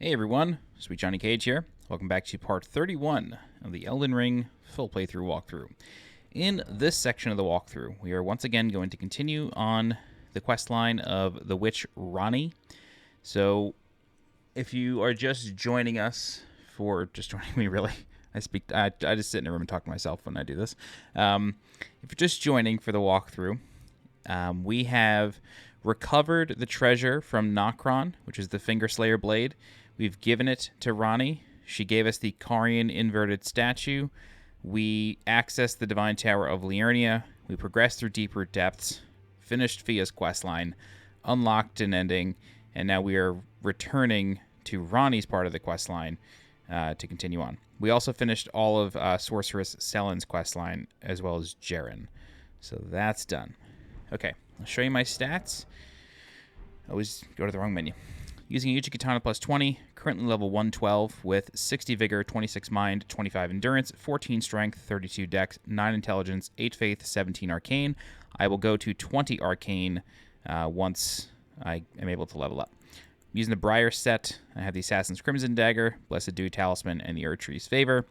Hey everyone, SweetJohnnyCage here. Welcome back to part 31 of the Elden Ring full playthrough walkthrough. In this section of the walkthrough, we are once again going to continue on the questline of the witch Ranni. So, if you are just joining us joining me really, I just sit in a room and talk to myself when I do this. If you're just joining for the walkthrough, we have recovered the treasure from Nokron, which is the Finger Slayer blade. We've given it to Ranni. She gave us the Carian inverted statue. We accessed the Divine Tower of Liurnia. We progressed through deeper depths, finished Fia's questline, unlocked an ending, and now we are returning to Ranni's part of the questline to continue on. We also finished all of Sorceress Selen's questline, as well as Jaren. So that's done. Okay, I'll show you my stats. Always go to the wrong menu. Using Iji Katana plus 20, currently level 112 with 60 Vigor, 26 Mind, 25 Endurance, 14 Strength, 32 Dex, 9 Intelligence, 8 Faith, 17 Arcane. I will go to 20 Arcane once I am able to level up. Using the Briar set, I have the Assassin's Crimson Dagger, Blessed Dew Talisman, and the Erdtree's Favor.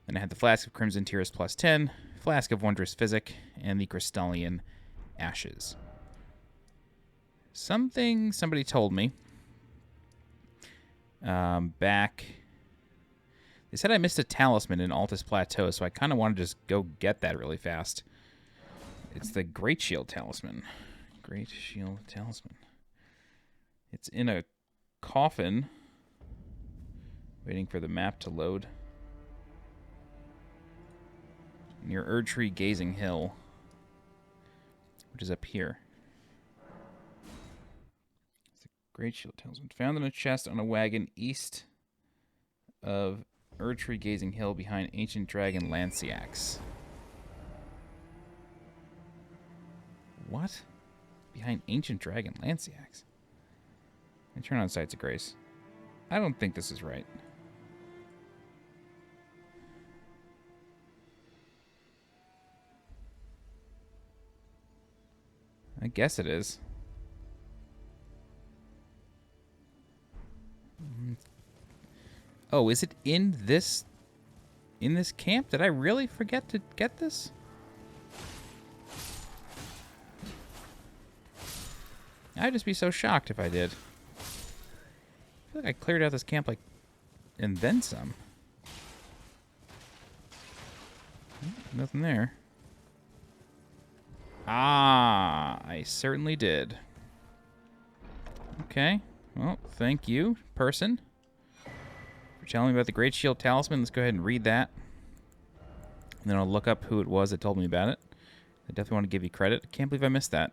Then I have the Flask of Crimson Tears plus 10, Flask of Wondrous Physic, and the Crystallian Ashes. Somebody told me back, they said I missed a talisman in Altus Plateau, so I kind of want to just go get that really fast. It's the Greatshield Talisman. Greatshield Talisman. It's in a coffin, waiting for the map to load. Near Erdtree Gazing Hill, which is up here. Greatshield Talisman. Found in a chest on a wagon east of Erdtree Gazing Hill behind Ancient Dragon Lanciax. What? Behind Ancient Dragon Lanciax? And turn on Sights of Grace. I don't think this is right. I guess it is. Oh, is it in this camp? Did I really forget to get this? I'd just be so shocked if I did. I feel like I cleared out this camp and then some. Nothing there. Ah, I certainly did. Okay. Well, thank you, person, for telling me about the Greatshield Talisman. Let's go ahead and read that. And then I'll look up who it was that told me about it. I definitely want to give you credit. I can't believe I missed that.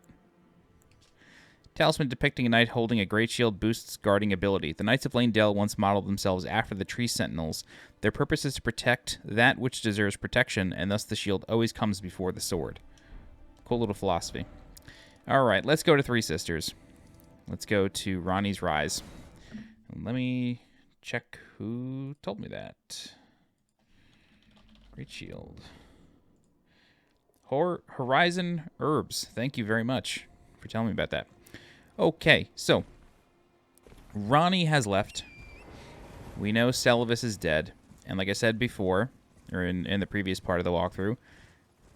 Talisman depicting a knight holding a great shield boosts guarding ability. The Knights of Lanedale once modeled themselves after the Tree Sentinels. Their purpose is to protect that which deserves protection, and thus the shield always comes before the sword. Cool little philosophy. Alright, let's go to Three Sisters. Let's go to Ranni's Rise. Let me check who told me that. Great Shield. Horizon Herbs. Thank you very much for telling me about that. Okay, so Ranni has left. We know Celavis is dead. And like I said before, or in the previous part of the walkthrough,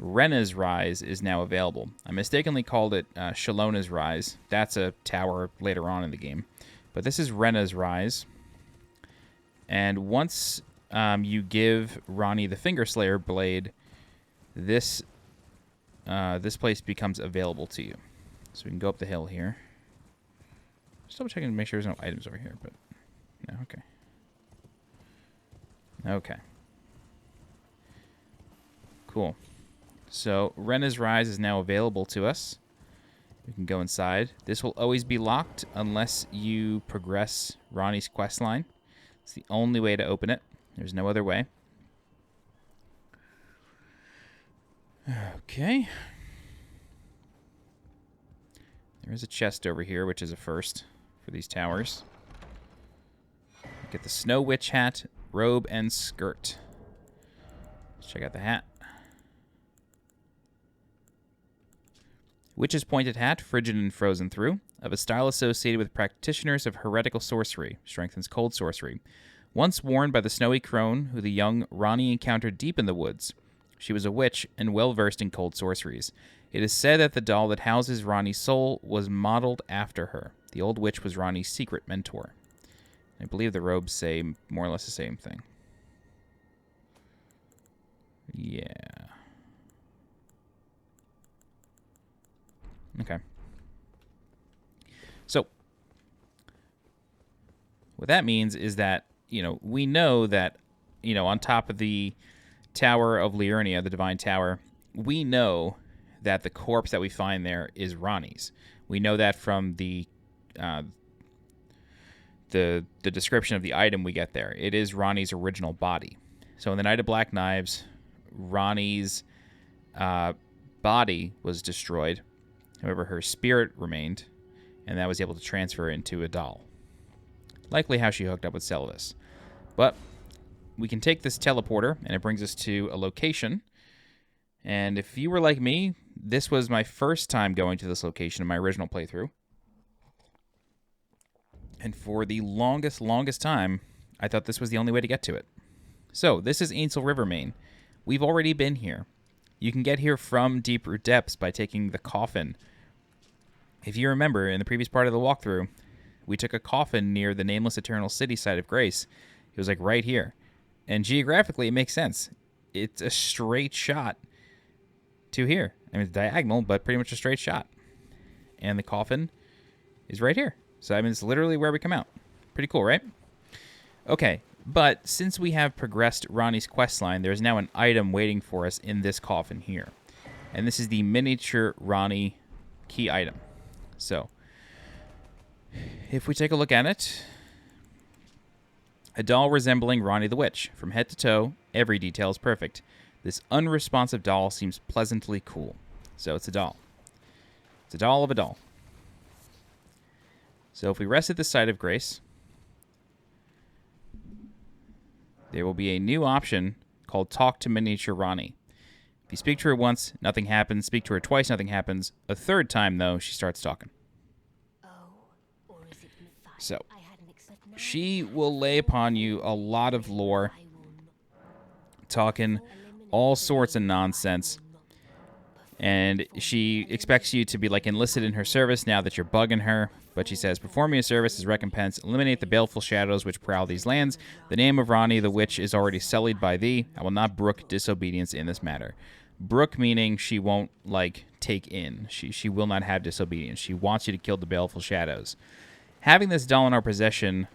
Renna's Rise is now available. I mistakenly called it Shallona's Rise. That's a tower later on in the game. But this is Renna's Rise. And once you give Ranni the Finger Slayer blade, this place becomes available to you. So we can go up the hill here. Just double checking to make sure there's no items over here, but no, okay. Okay. Cool. So Renna's Rise is now available to us. We can go inside. This will always be locked unless you progress Ranni's questline. It's the only way to open it. There's no other way. Okay. There is a chest over here, which is a first for these towers. Get the Snow Witch hat, robe, and skirt. Let's check out the hat. Witch's pointed hat, frigid and frozen through. of a style associated with practitioners of heretical sorcery, strengthens cold sorcery. Once worn by the snowy crone who the young Ranni encountered deep in the woods, she was a witch and well-versed in cold sorceries. It is said that the doll that houses Ranni's soul was modeled after her. The old witch was Ranni's secret mentor. I believe the robes say more or less the same thing. Yeah. Okay. So, what that means is that, we know that, on top of the Tower of Liurnia, the Divine Tower, we know that the corpse that we find there is Ranni's. We know that from the description of the item we get there. It is Ranni's original body. So in the Night of Black Knives, Ranni's body was destroyed. However, her spirit remained, and that was able to transfer into a doll. Likely how she hooked up with Selvus. But we can take this teleporter, and it brings us to a location. And if you were like me, this was my first time going to this location in my original playthrough. And for the longest time, I thought this was the only way to get to it. So, this is Ainsel Rivermain. We've already been here. You can get here from Deep Root Depths by taking the coffin. If you remember, in the previous part of the walkthrough, we took a coffin near the Nameless Eternal City site of Grace. It was like right here. And geographically, it makes sense. It's a straight shot to here. I mean, it's diagonal, but pretty much a straight shot. And the coffin is right here. So, I mean, it's literally where we come out. Pretty cool, right? Okay, but since we have progressed Ranni's questline, there's now an item waiting for us in this coffin here. And this is the miniature Ranni key item. So, if we take a look at it, a doll resembling Ranni the Witch. From head to toe, every detail is perfect. This unresponsive doll seems pleasantly cool. So it's a doll. It's a doll of a doll. So if we rest at the site of Grace, there will be a new option called Talk to Miniature Ranni. If you speak to her once, nothing happens. Speak to her twice, nothing happens. A third time, though, she starts talking. So, she will lay upon you a lot of lore, talking all sorts of nonsense. And she expects you to be like enlisted in her service now that you're bugging her. But she says, perform your service as recompense. Eliminate the baleful shadows which prowl these lands. The name of Ranni the Witch is already sullied by thee. I will not brook disobedience in this matter. Brook meaning she won't, take in. She will not have disobedience. She wants you to kill the baleful shadows. Having this doll in our possession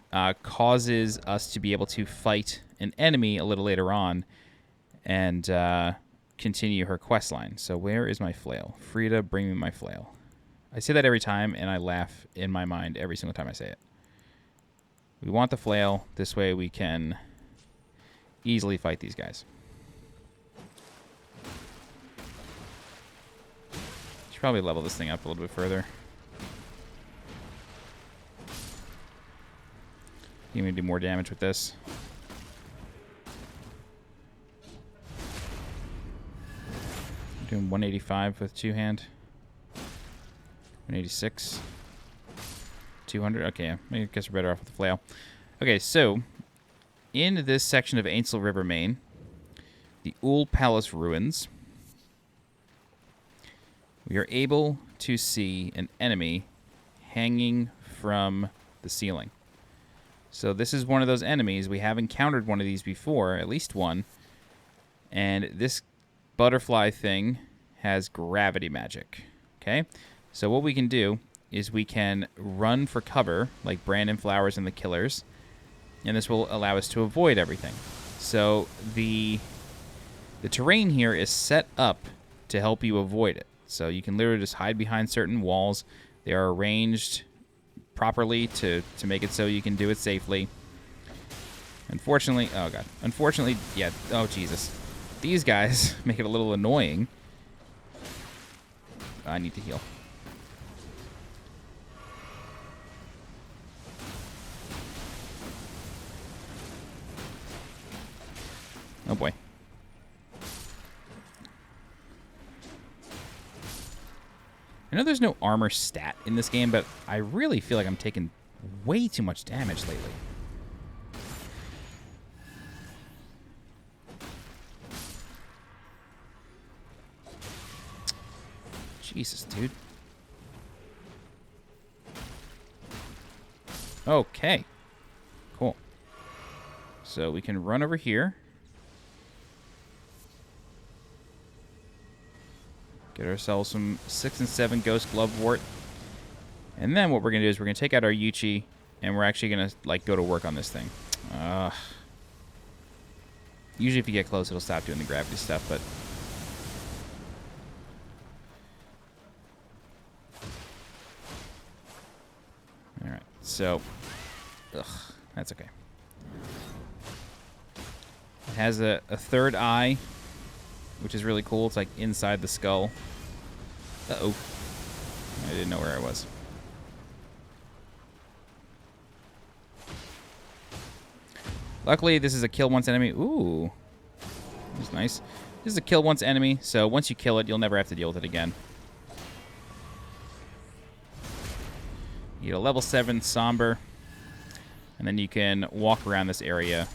causes us to be able to fight an enemy a little later on and continue her questline. So where is my flail? Frida, bring me my flail. I say that every time, and I laugh in my mind every single time I say it. We want the flail. This way we can easily fight these guys. Should probably level this thing up a little bit further. You can do more damage with this. I'm doing 185 with two-hand. 186. 200. Okay, I guess we're better off with the flail. Okay, so in this section of Ainsel Rivermain, the Ul Palace ruins, we are able to see an enemy hanging from the ceiling. So this is one of those enemies. We have encountered one of these before, at least one. And this butterfly thing has gravity magic. Okay? So what we can do is we can run for cover, like Brandon Flowers and the Killers. And this will allow us to avoid everything. So the terrain here is set up to help you avoid it. So you can literally just hide behind certain walls. They are arranged properly to make it so you can do it safely. Unfortunately, oh god. Unfortunately, yeah, oh Jesus. These guys make it a little annoying. I need to heal. Oh boy. I know there's no armor stat in this game, but I really feel like I'm taking way too much damage lately. Jesus, dude. Okay. Cool. So we can run over here. Get ourselves some 6 and 7 Ghost Glovewort. And then what we're going to do is we're going to take out our Yuchi, and we're actually going to, like, go to work on this thing. Usually if you get close, it'll stop doing the gravity stuff, but... Alright, so... Ugh, that's okay. It has a third eye, which is really cool. It's like inside the skull. Uh-oh. I didn't know where I was. Luckily, this is a kill once enemy. Ooh. That's nice. This is a kill once enemy, so once you kill it, you'll never have to deal with it again. You get a level 7 Somber, and then you can walk around this area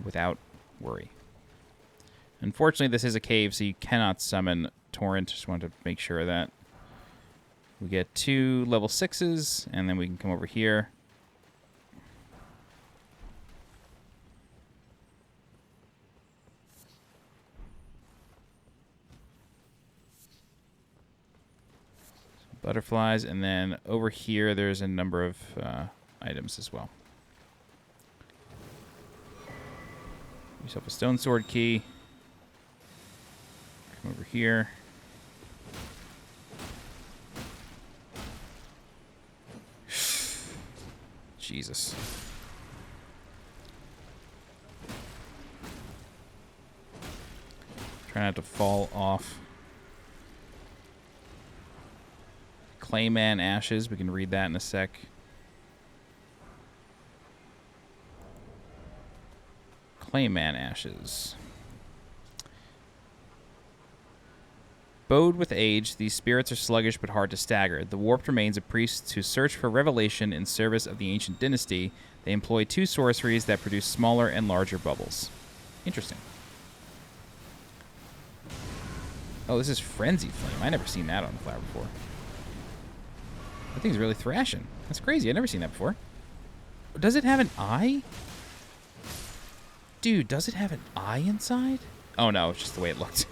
without worry. Unfortunately, this is a cave, so you cannot summon Torrent. Just wanted to make sure of that. We get 2 level 6s, and then we can come over here. Butterflies, and then over here there's a number of items as well. Yourself a stone sword key. Come over here. Jesus. Try not to fall off. Clayman Ashes. We can read that in a sec. Clayman Ashes. Bowed with age, these spirits are sluggish but hard to stagger. The warped remains of priests who search for revelation in service of the ancient dynasty. They employ 2 sorceries that produce smaller and larger bubbles. Interesting. Oh, this is Frenzy Flame. I never seen that on the flower before. That thing's really thrashing. That's crazy. I've never seen that before. Does it have an eye? Dude, does it have an eye inside? Oh, no. It's just the way it looked.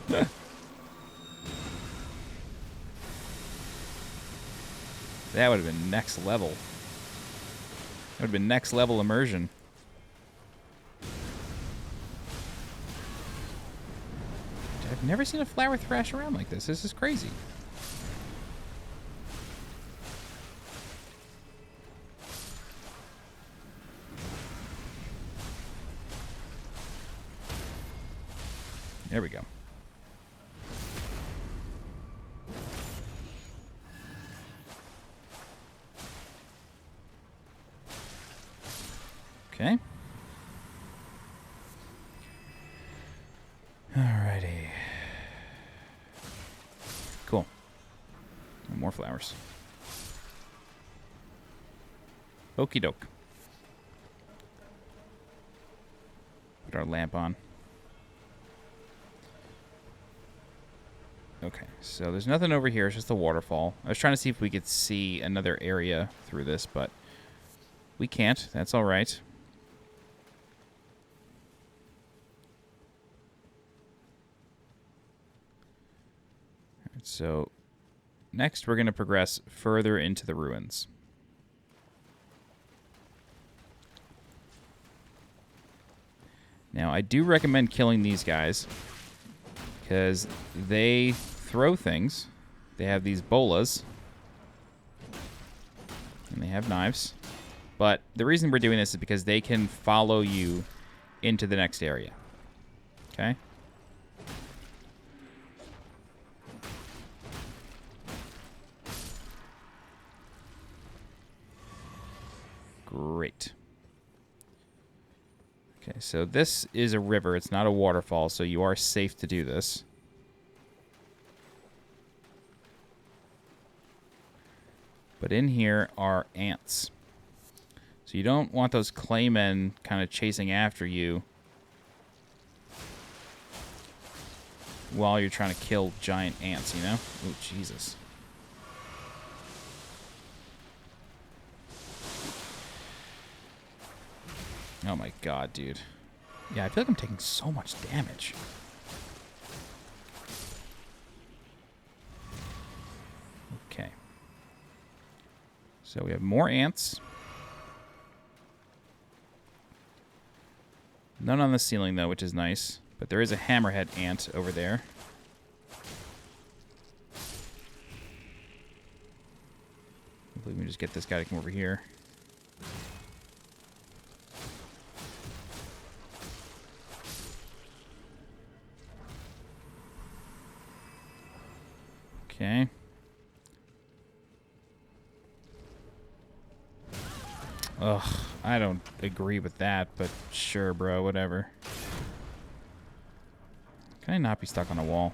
That would have been next level. That would have been next level immersion. I've never seen a flower thrash around like this. This is crazy. There we go. Okay. Alrighty. Cool. More flowers. Okie doke. Put our lamp on. Okay, so there's nothing over here. It's just a waterfall. I was trying to see if we could see another area through this, but we can't. That's all right. All right, so next we're going to progress further into the ruins. Now, I do recommend killing these guys because they throw things. They have these bolas. And they have knives. But the reason we're doing this is because they can follow you into the next area. Okay? Great. Okay, so this is a river. It's not a waterfall, so you are safe to do this. But in here are ants. So you don't want those claymen kind of chasing after you while you're trying to kill giant ants, you know? Oh, Jesus. Oh my god, dude. Yeah, I feel like I'm taking so much damage. Okay. So we have more ants. None on the ceiling, though, which is nice. But there is a hammerhead ant over there. Hopefully we can just get this guy to come over here. Okay. Ugh, I don't agree with that, but sure, bro, whatever. Can I not be stuck on a wall?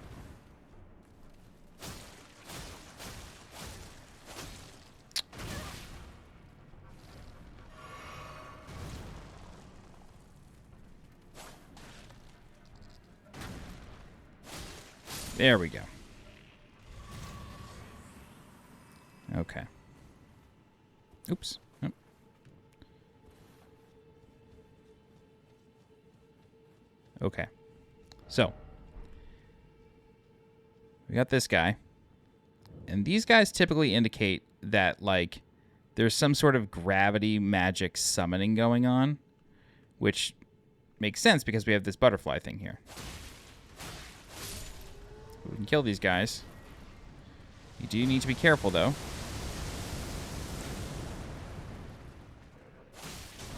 There we go. Okay. Oops. Oh. Okay. So. We got this guy. And these guys typically indicate that, like, there's some sort of gravity magic summoning going on. Which makes sense because we have this butterfly thing here. We can kill these guys. You do need to be careful, though.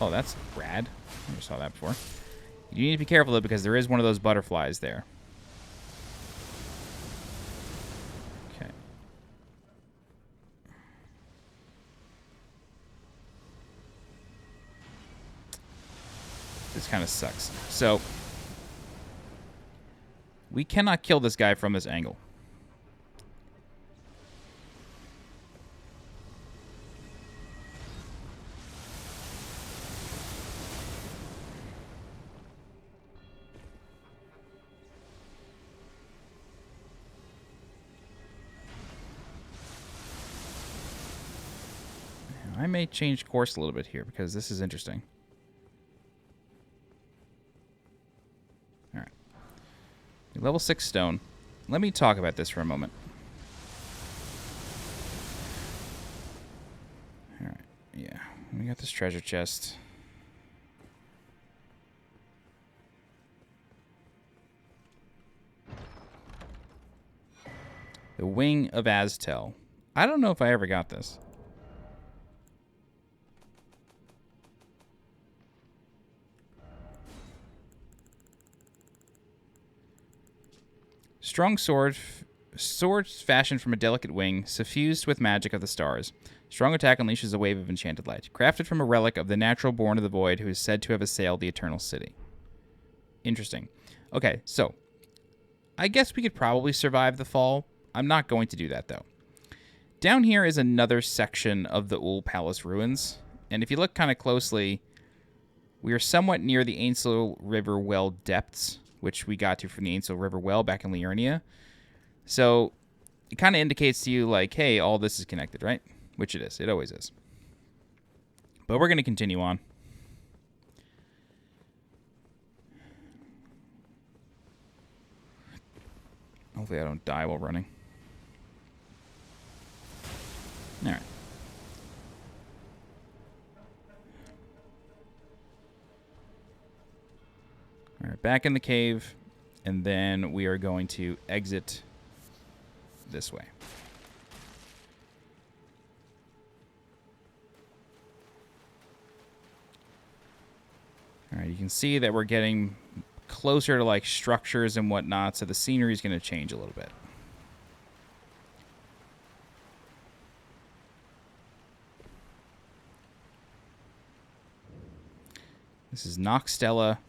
Oh, that's rad. I never saw that before. You need to be careful, though, because there is one of those butterflies there. Okay. This kind of sucks. So, we cannot kill this guy from this angle. I may change course a little bit here because this is interesting. All right. Level 6 stone. Let me talk about this for a moment. All right. Yeah. We got this treasure chest. The Wing of Aztel. I don't know if I ever got this. Strong sword, swords fashioned from a delicate wing, suffused with magic of the stars. Strong attack unleashes a wave of enchanted light. Crafted from a relic of the natural born of the void who is said to have assailed the eternal city. Interesting. Okay, so I guess we could probably survive the fall. I'm not going to do that, though. Down here is another section of the Ul Palace ruins. And if you look kind of closely, we are somewhat near the Ainsel River well depths, which we got to from the Ainsel River well back in Liurnia. So it kind of indicates to you, like, hey, all this is connected, right? Which it is. It always is. But we're going to continue on. Hopefully I don't die while running. All right. All right, back in the cave, and then we are going to exit this way. All right, you can see that we're getting closer to, like, structures and whatnot, so the scenery is going to change a little bit. This is Nokstella,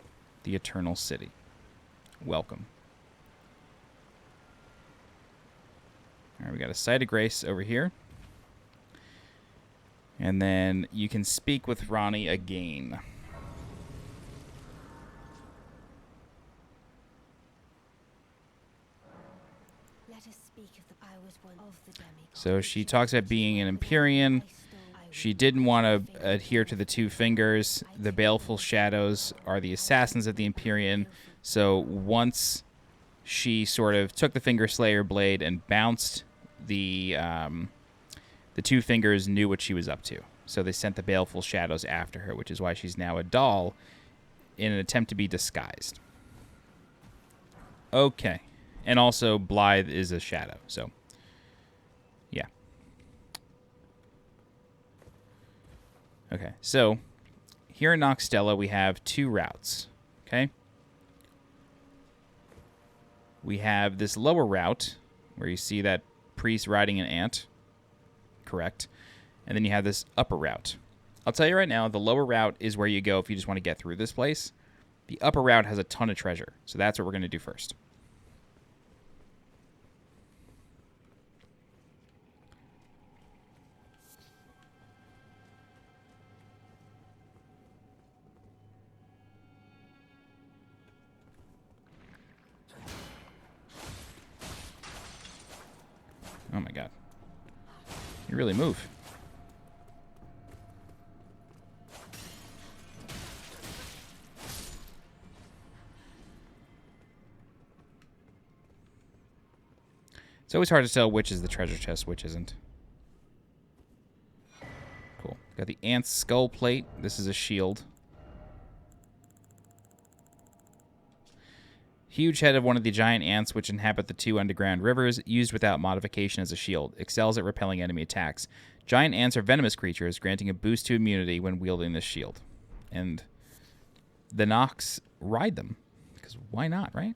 the Eternal City. Welcome. All right, we got a Site of Grace over here. And then you can speak with Ranni again. So she talks about being an Empyrean. She didn't want to adhere to the two fingers. The Baleful shadows are the assassins of the Empyrean. So once she sort of took the Finger Slayer blade and bounced, the two fingers knew what she was up to. So they sent the Baleful shadows after her, which is why she's now a doll in an attempt to be disguised. Okay. And also Blythe is a shadow, so yeah. Okay, so here in Nokstella we have two routes, okay? We have this lower route where you see that priest riding an ant, correct? And then you have this upper route. I'll tell you right now, the lower route is where you go if you just want to get through this place. The upper route has a ton of treasure, so that's what we're going to do first. Oh my god. You really move. It's always hard to tell which is the treasure chest, which isn't. Cool. Got the ant's skull plate. This is a shield. Huge head of one of the giant ants which inhabit the two underground rivers, used without modification as a shield. Excels at repelling enemy attacks. Giant ants are venomous creatures, granting a boost to immunity when wielding this shield. And the Nox ride them. Because why not, right?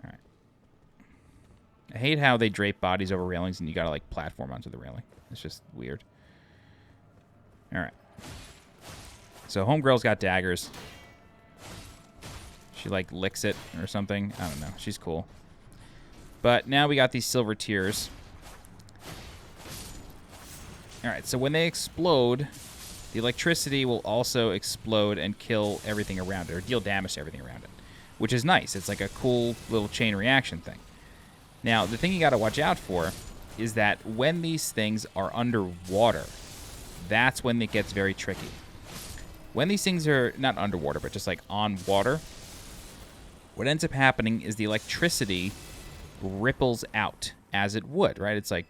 Alright. I hate how they drape bodies over railings and you gotta, like, platform onto the railing. It's just weird. Alright. So Homegirl's got daggers. She, like, licks it or something. I don't know. She's cool. But now we got these silver tears. Alright, so when they explode, the electricity will also explode and kill everything around it, or deal damage to everything around it, which is nice. It's like a cool little chain reaction thing. Now, the thing you got to watch out for is that when these things are underwater, that's when it gets very tricky. When these things are not underwater, but just like on water, what ends up happening is the electricity ripples out as it would, right? It's like,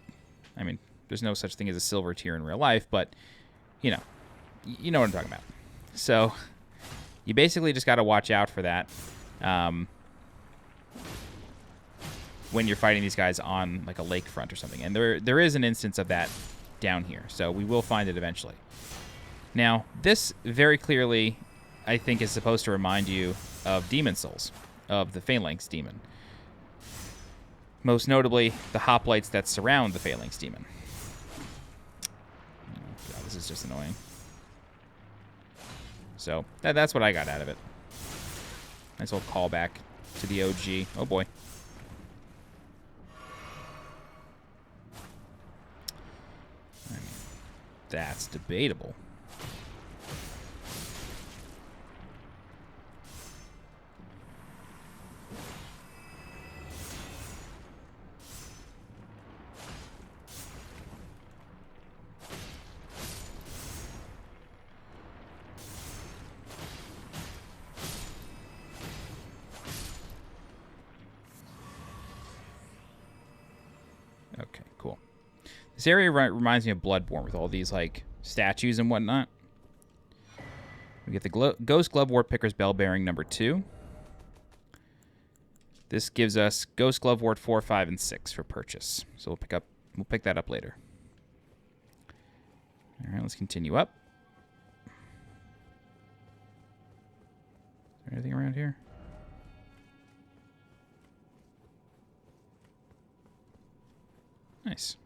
I mean, there's no such thing as a silver tear in real life, but, you know what I'm talking about. So you basically just got to watch out for that when you're fighting these guys on like a lakefront or something. And there is an instance of that down here, so we will find it eventually. Now, this very clearly, I think, is supposed to remind you of Demon Souls, of the Phalanx Demon. Most notably, the hoplites that surround the Phalanx Demon. Oh, God, this is just annoying. So, that's what I got out of it. Nice little callback to the OG. Oh, boy. I mean, that's debatable. Okay, cool. This area reminds me of Bloodborne with all these, like, statues and whatnot. We get the Ghost Glovewort Picker's Bell Bearing number 2. This gives us Ghost Glovewort 4, 5, and 6 for purchase. So we'll pick that up later. All right, let's continue up. Is there anything around here? Nice.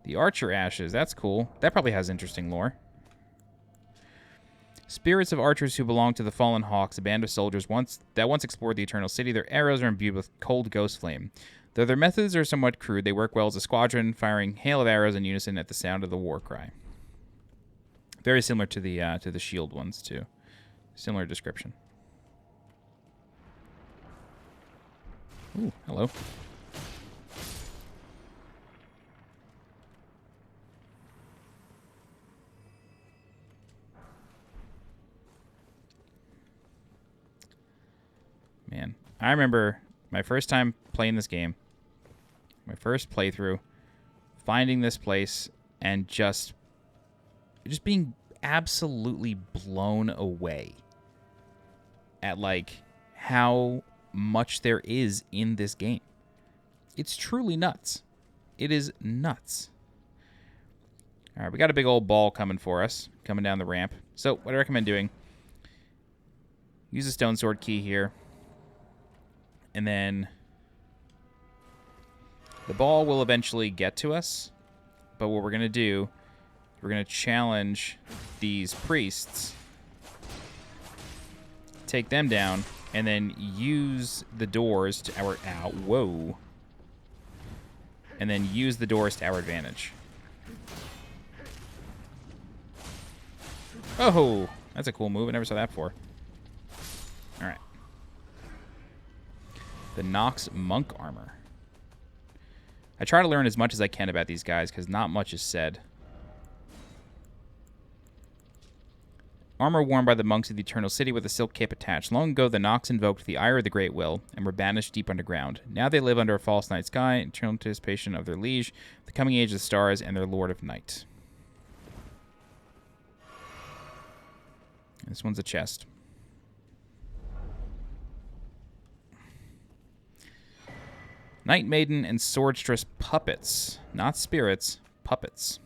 The Archer Ashes, that's cool. That probably has interesting lore. Spirits of archers who belong to the Fallen Hawks, a band of soldiers that once explored the Eternal City. Their arrows are imbued with cold ghost flame. Though their methods are somewhat crude, they work well as a squadron, firing hail of arrows in unison at the sound of the war cry. Very similar to the shield ones too. Similar description. Ooh, hello. Man, I remember my first time playing this game, my first playthrough, finding this place and just being absolutely blown away at like how much there is in this game. It's truly nuts. It is nuts. All right, we got a big old ball coming for us, coming down the ramp. So what I recommend doing, use the stone sword key here. And then the ball will eventually get to us. But what we're going to do, we're going to challenge these priests, take them down, and then use the doors to our... Ow, whoa. And then use the doors to our advantage. Oh, that's a cool move. I never saw that before. All right. The Nox Monk Armor. I try to learn as much as I can about these guys because not much is said. Armor worn by the monks of the Eternal City with a silk cape attached. Long ago, the Nox invoked the ire of the Great Will and were banished deep underground. Now they live under a false night sky, in eternal anticipation of their liege, the coming age of the stars, and their Lord of Night. This one's a chest. Night Maiden and Swordstress puppets. Not spirits, puppets.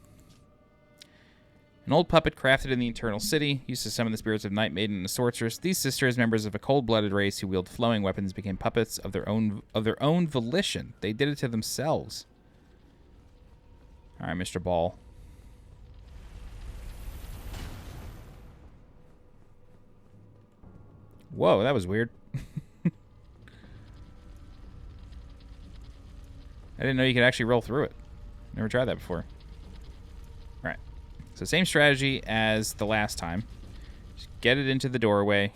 An old puppet crafted in the Eternal City, used to summon the spirits of Night Maiden and the Sorceress. These sisters, members of a cold-blooded race who wield flowing weapons, became puppets of their own volition. They did it to themselves. All right, Mr. Ball. Whoa, that was weird. I didn't know you could actually roll through it. Never tried that before. All right. So same strategy as the last time. Just get it into the doorway.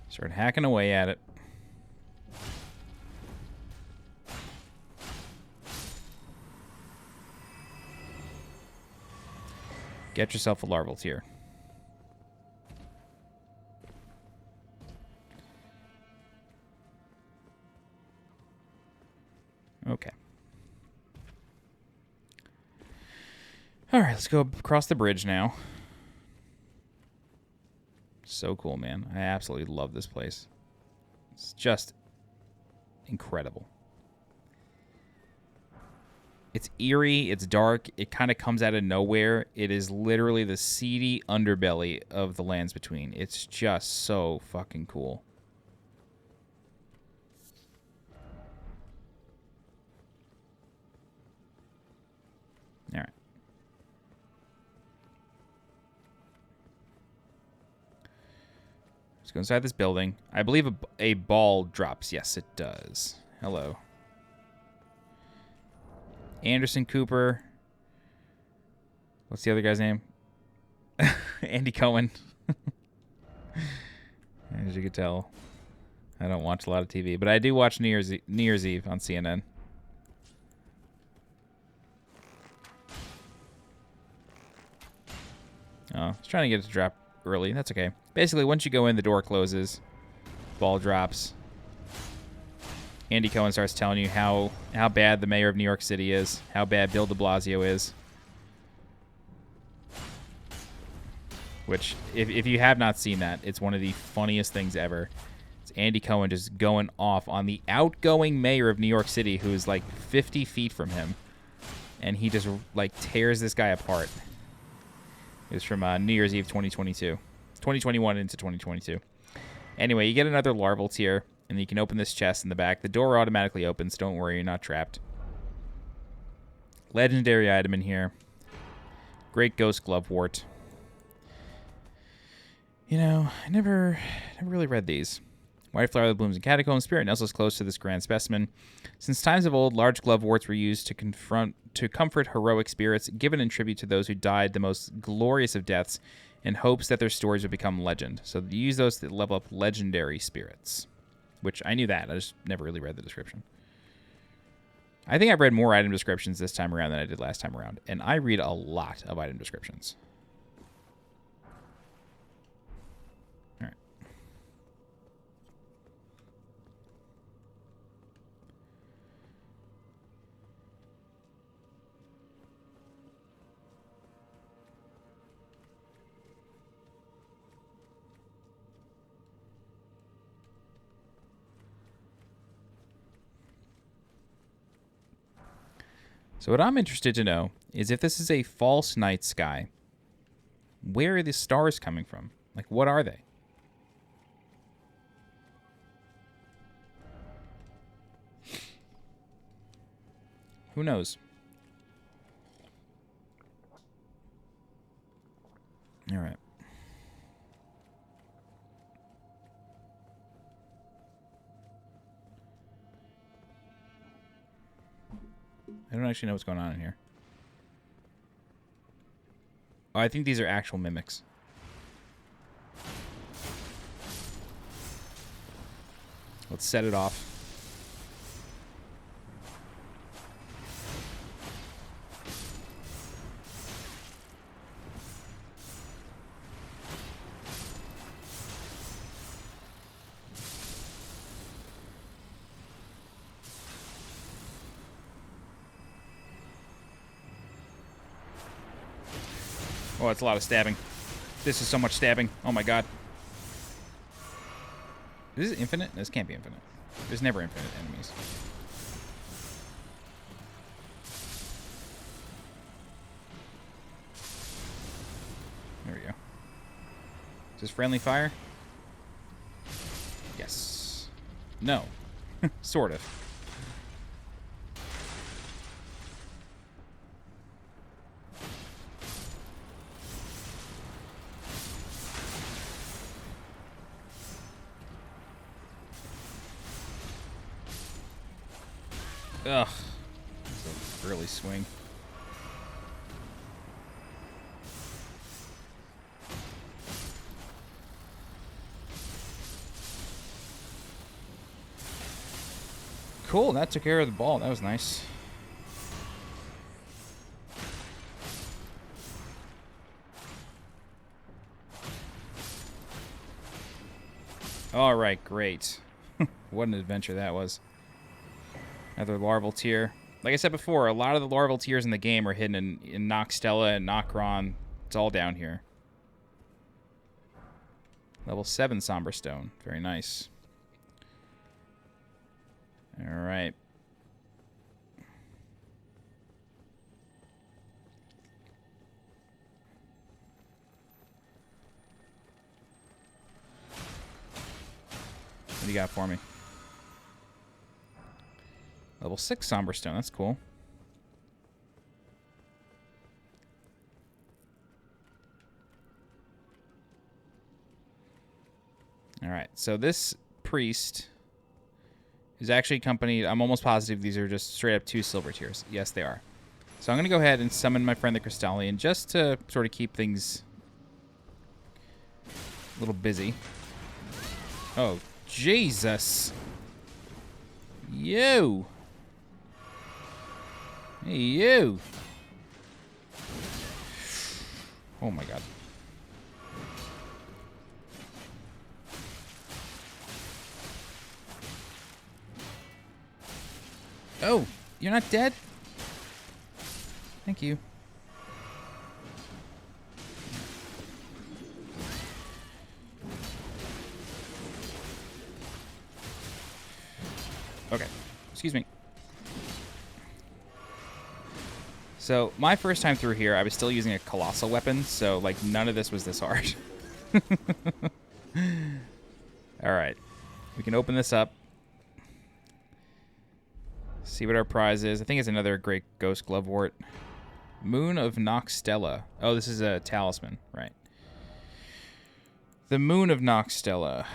Start hacking away at it. Get yourself a larval tier. Okay. All right, let's go across the bridge now. So cool, man. I absolutely love this place. It's just incredible. It's eerie, it's dark, it kind of comes out of nowhere. It is literally the seedy underbelly of the Lands Between. It's just so fucking cool. All right. Let's go inside this building. I believe a ball drops. Yes, it does. Hello. Anderson Cooper. What's the other guy's name? Andy Cohen. As you can tell, I don't watch a lot of TV, but I do watch New Year's Eve on CNN. Oh, I was trying to get it to drop early. That's okay. Basically, once you go in, the door closes. Ball drops. Andy Cohen starts telling you how bad the mayor of New York City is, how bad Bill de Blasio is. Which, if you have not seen that, it's one of the funniest things ever. It's Andy Cohen just going off on the outgoing mayor of New York City, who is like 50 feet from him. And he just like tears this guy apart. It's from New Year's Eve 2022. 2021 into 2022. Anyway, you get another larval tier. And you can open this chest in the back. The door automatically opens. Don't worry, you're not trapped. Legendary item in here. Great Ghost Glovewort. You know, I never really read these. White flower that blooms in catacombs. Spirit nestles close to this grand specimen. Since times of old, large gloveworts were used to comfort heroic spirits, given in tribute to those who died the most glorious of deaths, in hopes that their stories would become legend. So you use those to level up legendary spirits. Which, I knew that. I just never really read the description. I think I've read more item descriptions this time around than I did last time around. And I read a lot of item descriptions. All right. So what I'm interested to know is if this is a false night sky, where are the stars coming from? Like, what are they? Who knows? All right. I don't actually know what's going on in here. Oh, I think these are actual mimics. Let's set it off. Oh, it's a lot of stabbing. This is so much stabbing. Oh my god. Is this infinite? This can't be infinite. There's never infinite enemies. There we go. Is this friendly fire? Yes. No. Sort of. Ugh. That's a early swing. Cool, that took care of the ball. That was nice. Alright, great. What an adventure that was. Another larval tier. Like I said before, a lot of the larval tiers in the game are hidden in Nokstella and Nokron. It's all down here. Level 7 Somber Stone. Very nice. Alright. What do you got for me? Level 6 Somber Stone. That's cool. Alright, so this priest is actually accompanied... I'm almost positive these are just straight up 2 silver tiers. Yes, they are. So I'm going to go ahead and summon my friend the Crystallian just to sort of keep things a little busy. Oh, Jesus. You. Hey, you. Oh, my God. Oh, you're not dead? Thank you. Okay. Excuse me. So, my first time through here, I was still using a colossal weapon, so, like, none of this was this hard. Alright. We can open this up. See what our prize is. I think it's another great ghost glovewort. Moon of Nokstella. Oh, this is a talisman, right? The Moon of Nokstella.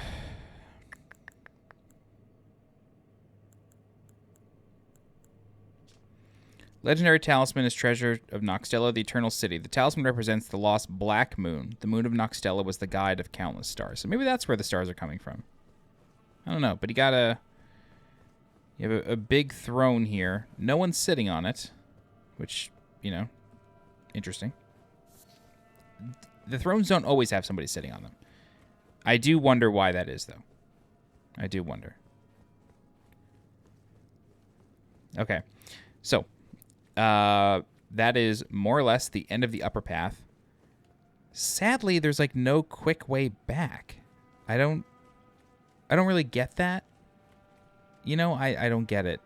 Legendary talisman is treasure of Nokstella, the eternal city. The talisman represents the lost black moon. The moon of Nokstella was the guide of countless stars. So maybe that's where the stars are coming from. I don't know, but you have a big throne here. No one's sitting on it, which, you know, interesting. The thrones don't always have somebody sitting on them. I do wonder why that is, though. I do wonder. Okay, so that is more or less the end of the upper path. Sadly, there's like no quick way back. I don't really get that. You know, I don't get it.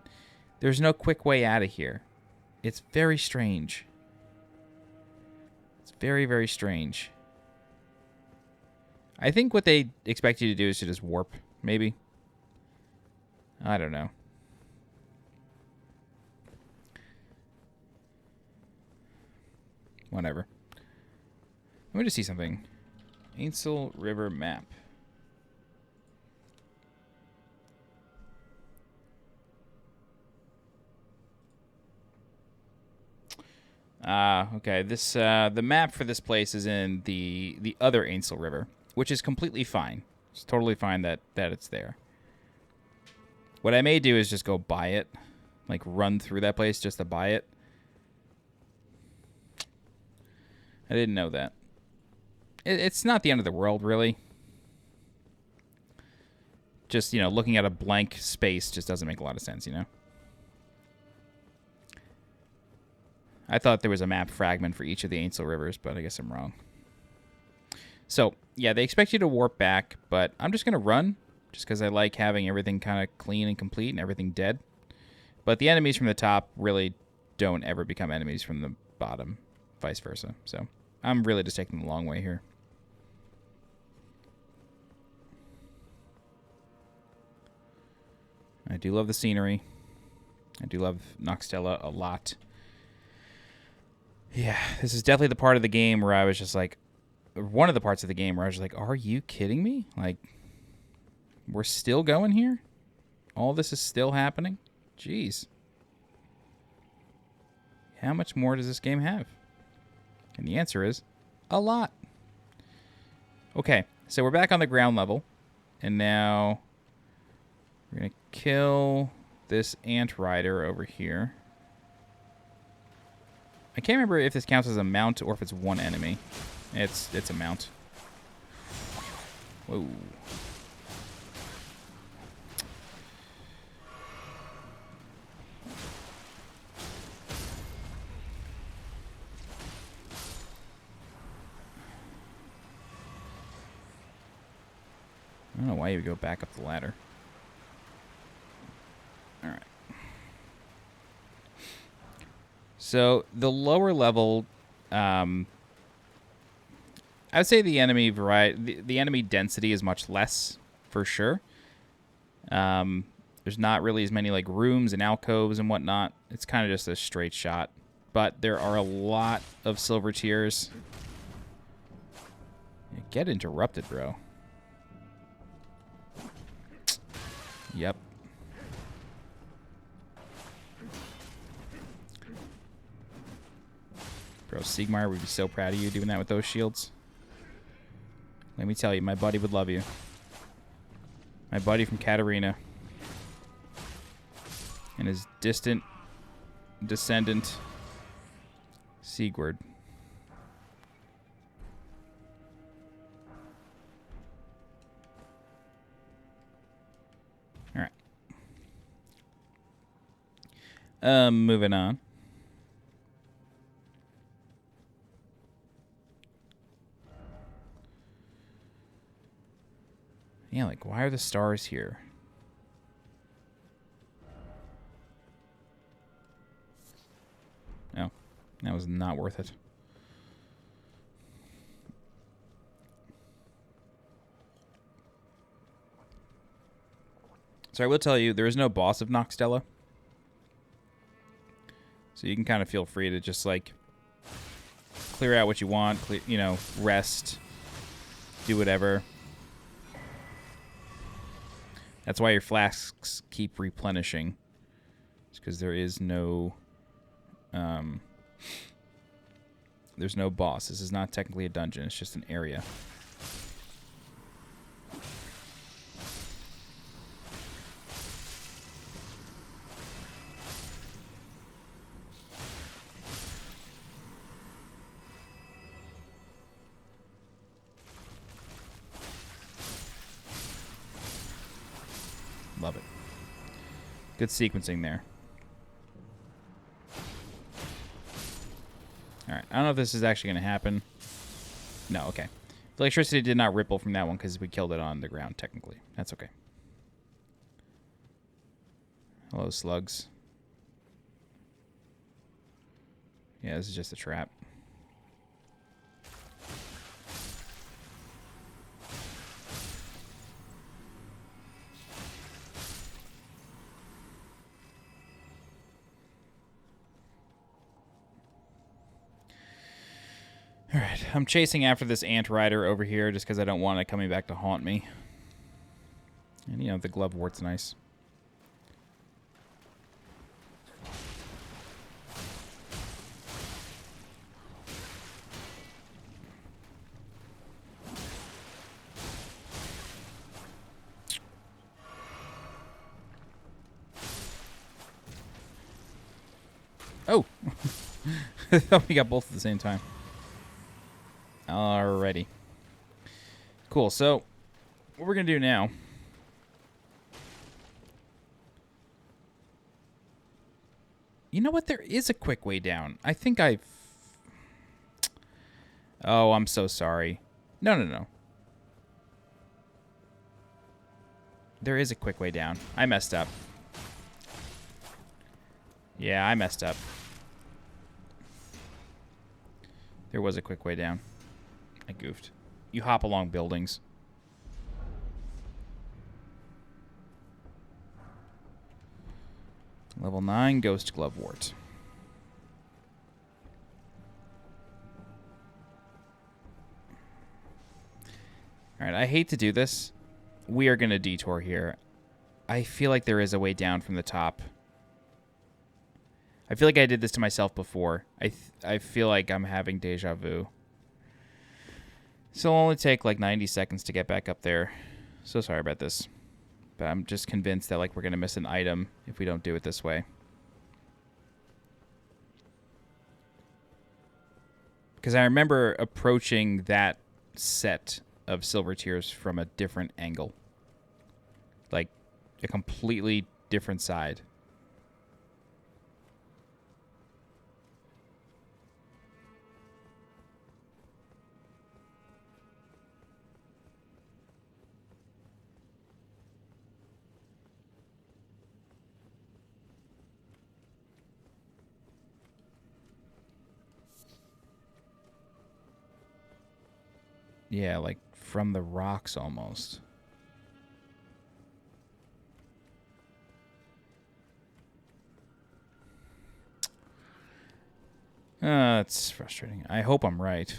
There's no quick way out of here. It's very strange. It's very, very strange. I think what they expect you to do is to just warp, maybe. I don't know. Whatever. Let me just see something. Ainsel River map. Okay. This the map for this place is in the other Ainsel River, which is completely fine. It's totally fine that it's there. What I may do is just go buy it, like run through that place just to buy it. I didn't know that. It's not the end of the world, really. Just, you know, looking at a blank space just doesn't make a lot of sense, you know? I thought there was a map fragment for each of the Ainsel Rivers, but I guess I'm wrong. So, yeah, they expect you to warp back, but I'm just going to run, just because I like having everything kind of clean and complete and everything dead. But the enemies from the top really don't ever become enemies from the bottom, vice versa. So, I'm really just taking the long way here. I do love the scenery. I do love Nokstella a lot. Yeah, this is definitely the part of the game where I was just like, one of the parts of the game where I was like, are you kidding me? Like, we're still going here? All this is still happening? Jeez. How much more does this game have? And the answer is, a lot. Okay, so we're back on the ground level. And now we're going to kill this ant rider over here. I can't remember if this counts as a mount or if it's one enemy. It's a mount. Whoa. I don't know why you would go back up the ladder. Alright. So, the lower level, I would say the enemy variety, the enemy density is much less, for sure. There's not really as many, like, rooms and alcoves and whatnot. It's kind of just a straight shot. But there are a lot of silver tiers. Get interrupted, bro. Yep. Bro, Sigmar would be so proud of you doing that with those shields. Let me tell you, my buddy would love you. My buddy from Katarina. And his distant descendant, Sigurd. Alright. Moving on. Yeah, like, why are the stars here? No, that was not worth it. So I will tell you, there is no boss of Nokstella. So you can kind of feel free to just, like, clear out what you want, you know, rest, do whatever. That's why your flasks keep replenishing. It's because there is no... there's no boss. This is not technically a dungeon. It's just an area. Love it. Good sequencing there. Alright, I don't know if this is actually going to happen. No, okay. The electricity did not ripple from that one because we killed it on the ground, technically. That's okay. Hello, slugs. Yeah, this is just a trap. Alright, I'm chasing after this ant rider over here just because I don't want it coming back to haunt me. And, you know, the glovewort's nice. Oh! I thought we got both at the same time. Alrighty. Cool, so what we're going to do now... You know what? There is a quick way down. I think I've... Oh, I'm so sorry. No. There is a quick way down. I messed up. Yeah, I messed up. There was a quick way down. I goofed. You hop along buildings. Level 9, Ghost Glovewort. Alright, I hate to do this. We are going to detour here. I feel like there is a way down from the top. I feel like I did this to myself before. I feel like I'm having deja vu. So it'll only take like 90 seconds to get back up there. So sorry about this. But I'm just convinced that like we're going to miss an item if we don't do it this way. Because I remember approaching that set of silver tears from a different angle. Like a completely different side. Yeah, like from the rocks almost. It's frustrating. I hope I'm right.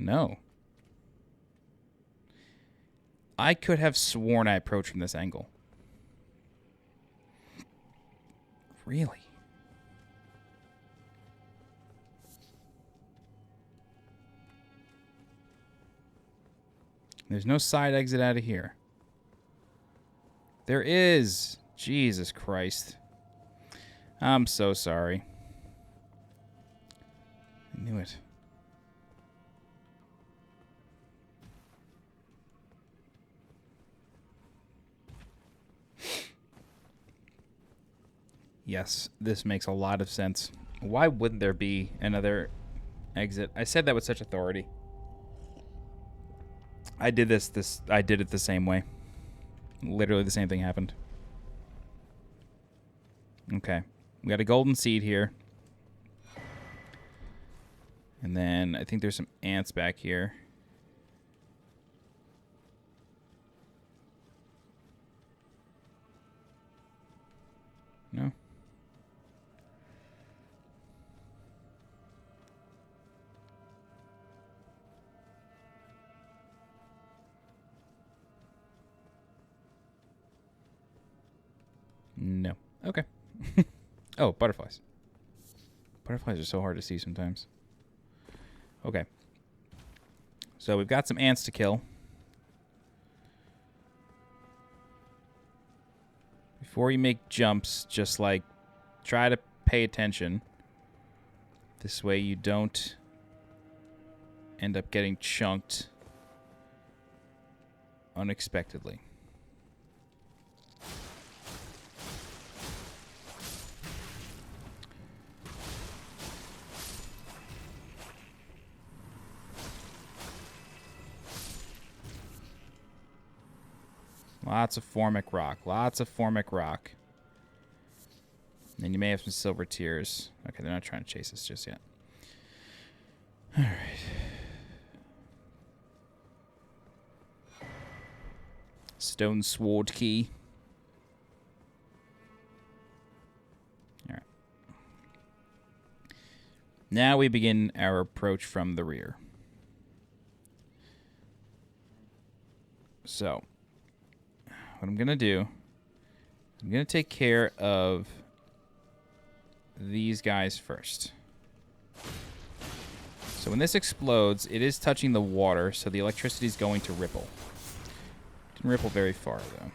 No. I could have sworn I approached from this angle. Really? There's no side exit out of here. There is. Jesus Christ. I'm so sorry. I knew it. Yes, this makes a lot of sense. Why wouldn't there be another Exit. I said that with such authority. I did I did it the same way. Literally the same thing happened. Okay. We got a golden seed here. And then I think there's some ants back here. No? No. Okay. Oh, butterflies. Butterflies are so hard to see sometimes. Okay. So we've got some ants to kill. Before you make jumps, just like try to pay attention. This way you don't end up getting chunked unexpectedly. Lots of formic rock. Lots of formic rock. And you may have some silver tears. Okay, they're not trying to chase us just yet. Alright. Stone sword key. Alright. Now we begin our approach from the rear. So, what I'm going to do, I'm going to take care of these guys first. So when this explodes, it is touching the water, so the electricity is going to ripple. Didn't ripple very far, though.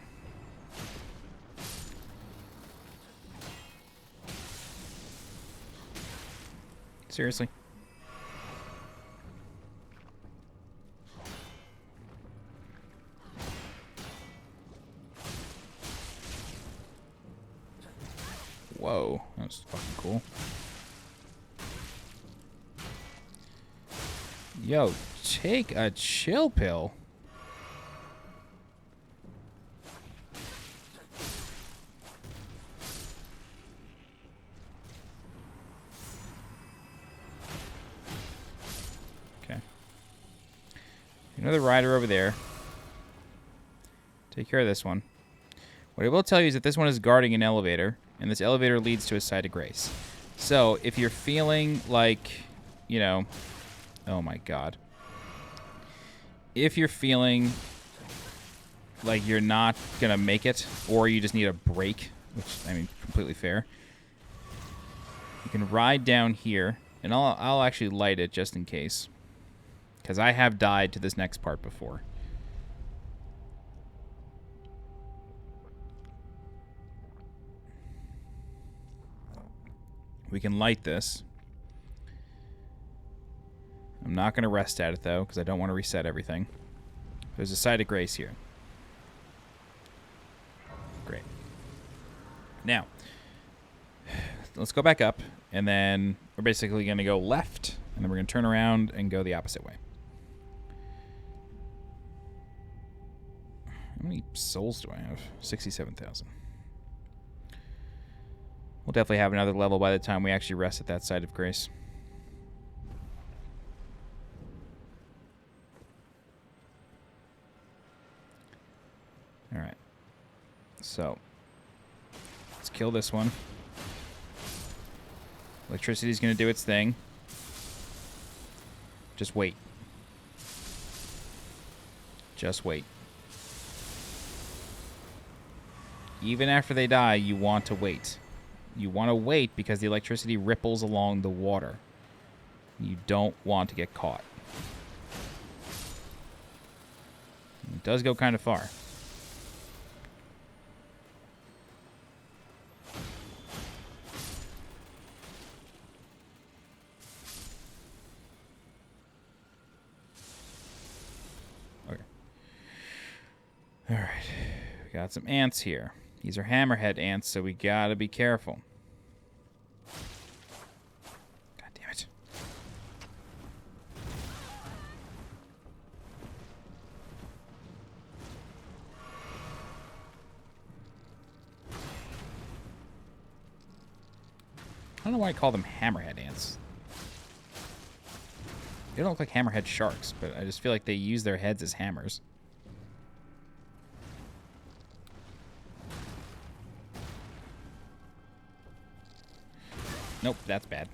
Seriously? Whoa, that was fucking cool. Yo, take a chill pill. Okay. Another rider over there. Take care of this one. What I will tell you is that this one is guarding an elevator, and this elevator leads to a site of grace. So, if you're feeling like, you know... Oh my god. If you're feeling like you're not gonna make it, or you just need a break, which, I mean, completely fair, you can ride down here, and I'll actually light it just in case. Because I have died to this next part before. We can light this. I'm not going to rest at it, though, because I don't want to reset everything. There's a site of grace here. Great. Now, let's go back up, and then we're basically going to go left, and then we're going to turn around and go the opposite way. How many souls do I have? 67,000. We'll definitely have another level by the time we actually rest at that site of grace. Alright. So, let's kill this one. Electricity's going to do its thing. Just wait. Just wait. Even after they die, you want to wait. You want to wait because the electricity ripples along the water. You don't want to get caught. It does go kind of far. Okay. All right. We got some ants here. These are hammerhead ants, so we gotta be careful. God damn it. I don't know why I call them hammerhead ants. They don't look like hammerhead sharks, but I just feel like they use their heads as hammers. Nope, that's bad.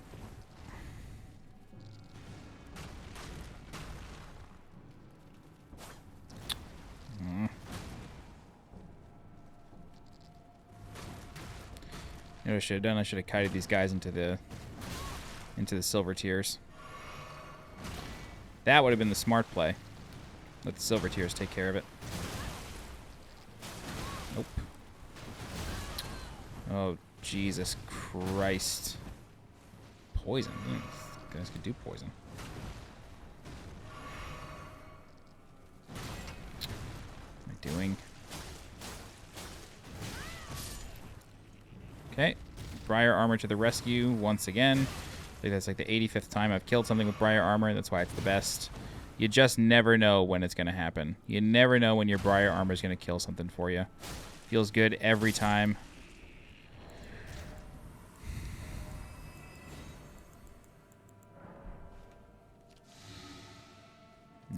You know what I should have done? I should have kited these guys into the silver tiers. That would have been the smart play. Let the silver tiers take care of it. Nope. Oh, Jesus Christ. Poison. These guys could do poison. What am I doing? Okay. Briar armor to the rescue once again. I think that's like the 85th time I've killed something with Briar armor. That's why it's the best. You just never know when it's going to happen. You never know when your Briar armor is going to kill something for you. Feels good every time.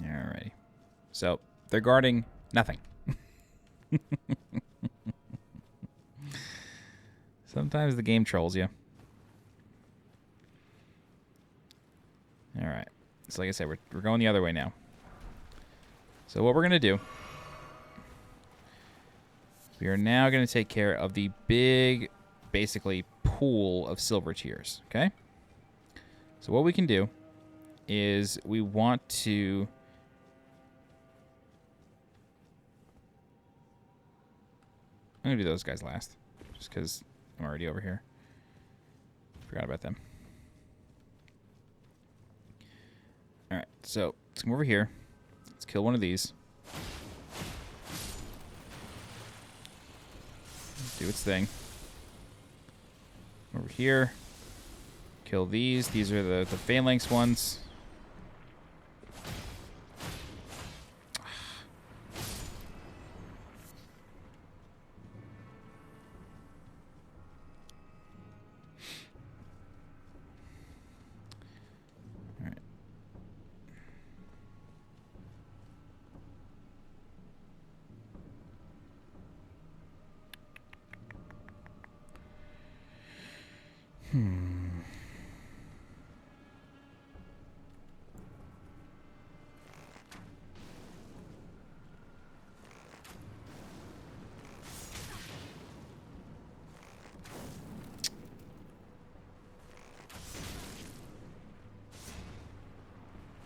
Alrighty. So, they're guarding nothing. Sometimes the game trolls you. Alright. So like I said, we're going the other way now. So what we're going to do, we are now going to take care of the big, basically, pool of silver tiers. Okay? So what we can do is we want to... I'm going to do those guys last. Just because I'm already over here. Forgot about them. Alright, so let's come over here. Let's kill one of these. Do its thing. Over here. Kill these. These are the phalanx ones.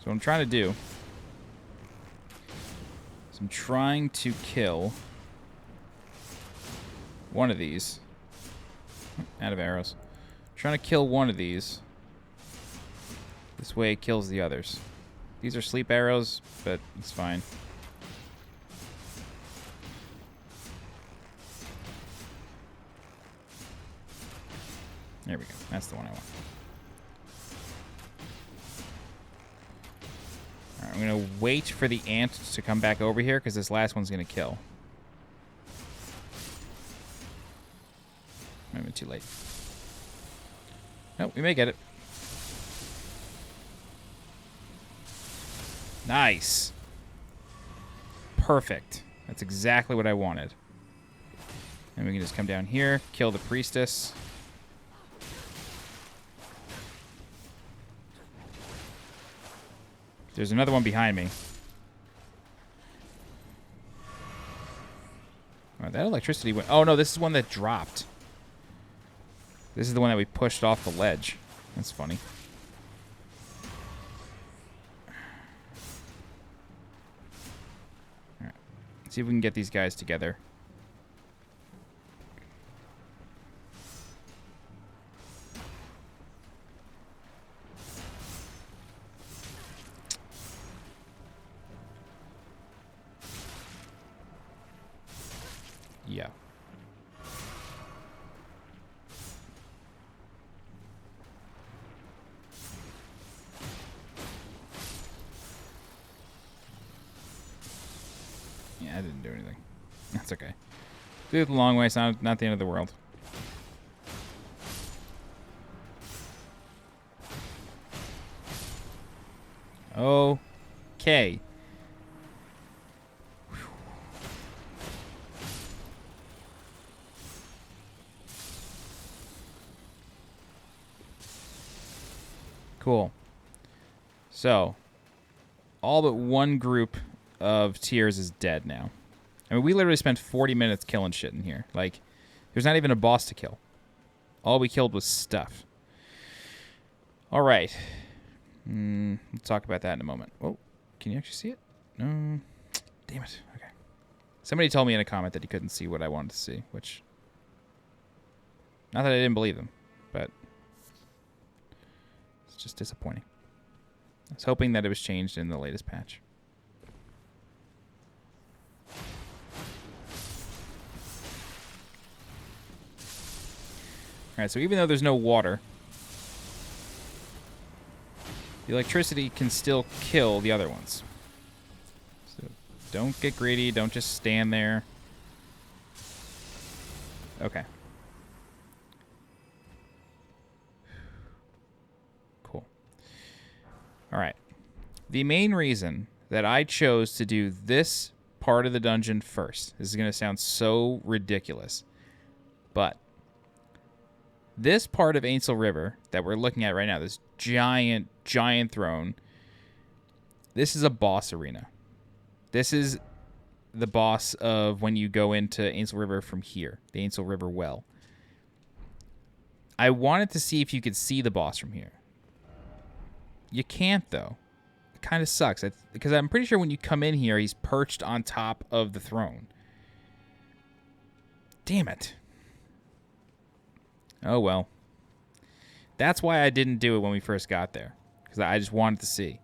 So what I'm trying to do is I'm trying to kill one of these. Out of arrows. I'm trying to kill one of these. This way it kills the others. These are sleep arrows, but it's fine. There we go. That's the one I want. Alright, I'm going to wait for the ant to come back over here because this last one's going to kill. Maybe too late. Nope, we may get it. Nice. Perfect. That's exactly what I wanted. And we can just come down here, kill the priestess. There's another one behind me. Oh, that electricity went... Oh, no, this is one that dropped. This is the one that we pushed off the ledge. That's funny. Alright. Let's see if we can get these guys together. Yeah. Yeah, I didn't do anything. That's okay. Did it the long way, it's not the end of the world. Okay. Cool. So, all but one group of tiers is dead now. I mean, we literally spent 40 minutes killing shit in here. Like, there's not even a boss to kill. All we killed was stuff. All right. We'll talk about that in a moment. Oh, can you actually see it? No. Damn it. Okay. Somebody told me in a comment that he couldn't see what I wanted to see, which... Not that I didn't believe them, but... It's just disappointing. I was hoping that it was changed in the latest patch. Alright, so even though there's no water, the electricity can still kill the other ones. So don't get greedy, don't just stand there. Okay. Cool. Alright. The main reason that I chose to do this part of the dungeon first, this is going to sound so ridiculous, but this part of Ainsel River that we're looking at right now, this giant throne, this is a boss arena. This is the boss of when you go into Ainsel River from here, the Ainsel River well. I wanted to see if you could see the boss from here. You can't, though. It kind of sucks, because I'm pretty sure when you come in here, he's perched on top of the throne. Damn it. Oh, well. That's why I didn't do it when we first got there. Because I just wanted to see.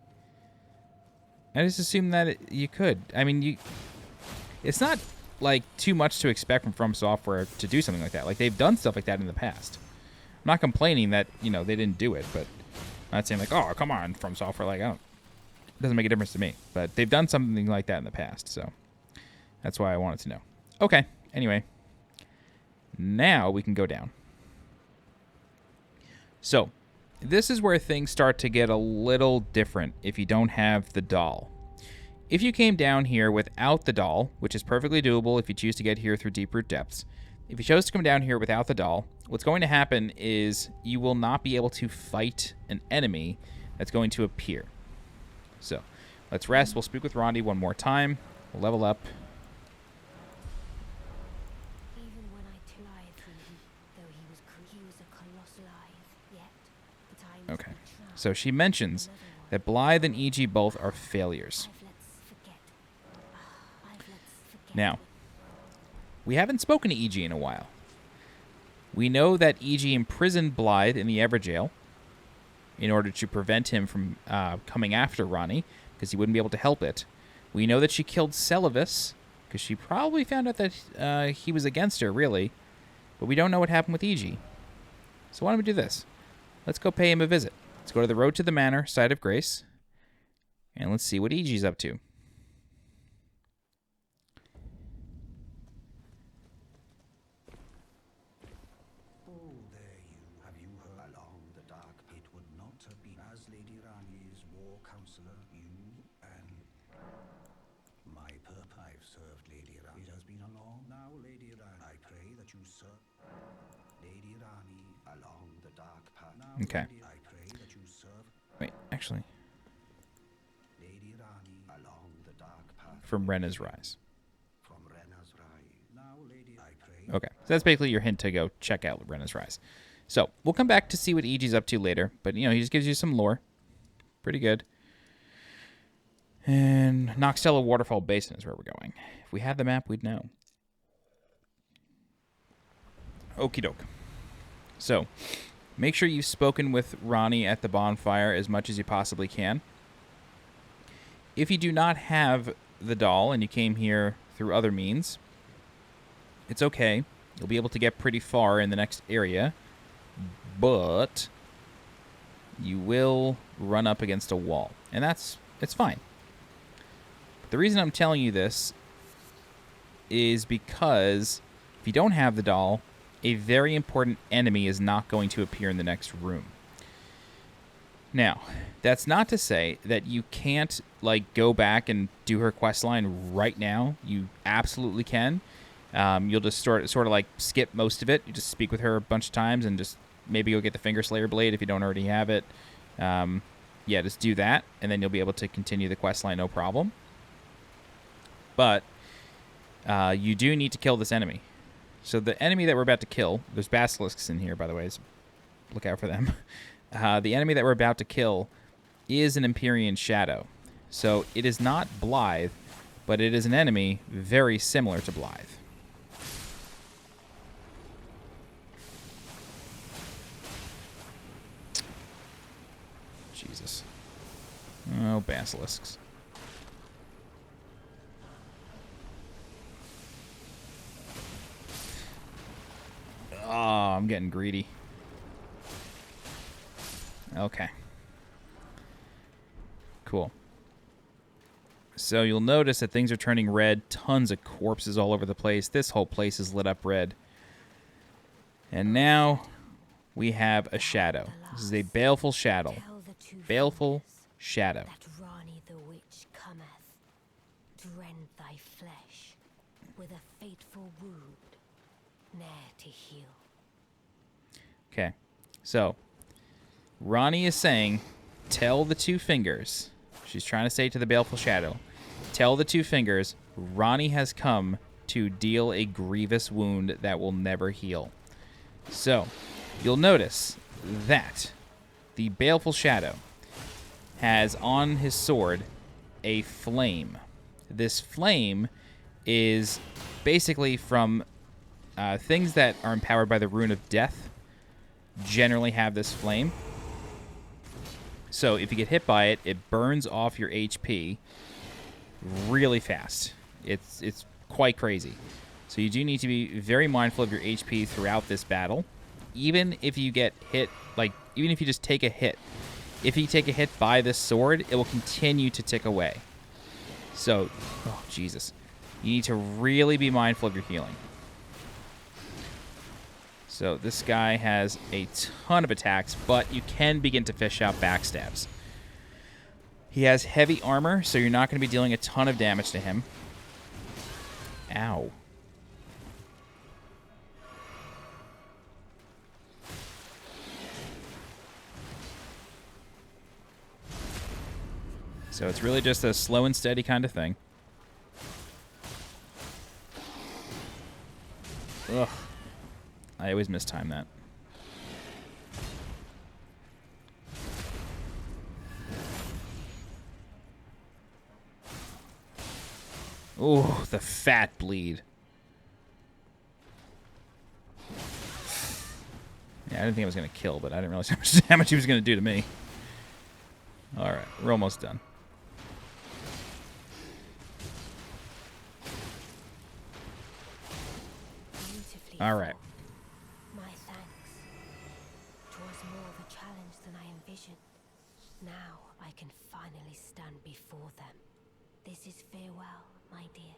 I just assumed that you could. I mean, it's not, like, too much to expect from Software to do something like that. Like, they've done stuff like that in the past. I'm not complaining that, you know, they didn't do it. But I'm not saying, like, oh, come on, From Software. Like, it doesn't make a difference to me. But they've done something like that in the past. So that's why I wanted to know. Okay. Anyway. Now we can go down. So, this is where things start to get a little different if you don't have the doll. If you came down here without the doll, which is perfectly doable if you choose to get here through Deep Root Depths, if you chose to come down here without the doll, what's going to happen is you will not be able to fight an enemy that's going to appear. So, let's rest. We'll speak with Ranni one more time. We'll level up. Okay, so she mentions that Blythe and Iji both are failures. Now, we haven't spoken to Iji in a while. We know that Iji imprisoned Blythe in the Everjail in order to prevent him from coming after Ranni, because he wouldn't be able to help it. We know that she killed Celavis, because she probably found out that he was against her, really. But we don't know what happened with Iji. So why don't we do this? Let's go pay him a visit. Let's go to the Road to the Manor, Site of Grace, and let's see what Iji's up to. Oh, there you. Have you heard along the dark pit would not have been as Lady Ranni's war counselor, you and my perp. I've served Lady Ranni. It has been a long now, Lady Ranni. I pray that you serve Lady Ranni along the dark path. Now, Okay. Lady, I pray that you serve Wait, actually, Lady Ranni along the dark path. from Renna's Rise. From Renna's Rise. Now, Lady, I pray. Okay, so that's basically your hint to go check out Renna's Rise. So, we'll come back to see what Iji's up to later, but, you know, he just gives you some lore. Pretty good. And Nokstella Waterfall Basin is where we're going. If we had the map, we'd know. Okie doke. So, make sure you've spoken with Ranni at the bonfire as much as you possibly can. If you do not have the doll and you came here through other means, it's okay. You'll be able to get pretty far in the next area, but you will run up against a wall, and it's fine. The reason I'm telling you this is because if you don't have the doll, a very important enemy is not going to appear in the next room. Now, that's not to say that you can't, like, go back and do her questline right now. You absolutely can. You'll just sort of like skip most of it. You just speak with her a bunch of times and just maybe go get the Finger Slayer Blade if you don't already have it. Yeah, just do that, and then you'll be able to continue the questline no problem. But you do need to kill this enemy. So the enemy that we're about to kill, there's basilisks in here, by the way, so look out for them. The enemy that we're about to kill is an Empyrean Shadow. So it is not Blythe, but it is an enemy very similar to Blythe. Jesus. Oh, basilisks. Oh, I'm getting greedy. Okay. Cool. So you'll notice that things are turning red. Tons of corpses all over the place. This whole place is lit up red. And now we have a shadow. This is a baleful shadow. Baleful shadow. That Ranni the witch cometh, to rend thy flesh with a fateful wound, ne'er to heal. Okay. So Ranni is saying, tell the two fingers. She's trying to say to the baleful shadow, tell the two fingers, Ranni has come to deal a grievous wound that will never heal. So, you'll notice that the baleful shadow has on his sword a flame. This flame is basically from things that are empowered by the rune of death generally have this flame. So if you get hit by it, it burns off your HP really fast. It's quite crazy. So you do need to be very mindful of your HP throughout this battle. Even if you get hit, like, even if you just take a hit. If you take a hit by this sword, it will continue to tick away. So, oh, Jesus. You need to really be mindful of your healing. So this guy has a ton of attacks, but you can begin to fish out backstabs. He has heavy armor, so you're not going to be dealing a ton of damage to him. Ow. So it's really just a slow and steady kind of thing. Ugh. I always mistime that. Oh, the fat bleed. Yeah, I didn't think I was going to kill, but I didn't realize how much damage he was going to do to me. All right, we're almost done. All right. My thanks. 'Twas more of a challenge than I envisioned. Now I can finally stand before them. This is farewell, my dear.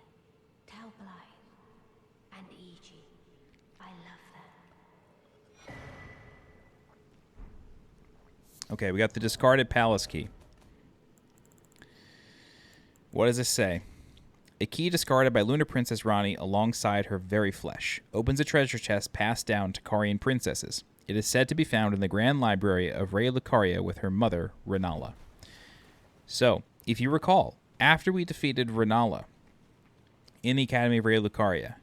Tell Blythe and Iji I love them. Okay, we got the discarded palace key. What does this say? A key discarded by Lunar Princess Ranni alongside her very flesh. Opens a treasure chest passed down to Carian princesses. It is said to be found in the Grand Library of Raya Lucaria with her mother, Renna. So, if you recall, after we defeated Renna in the Academy of Raya Lucaria,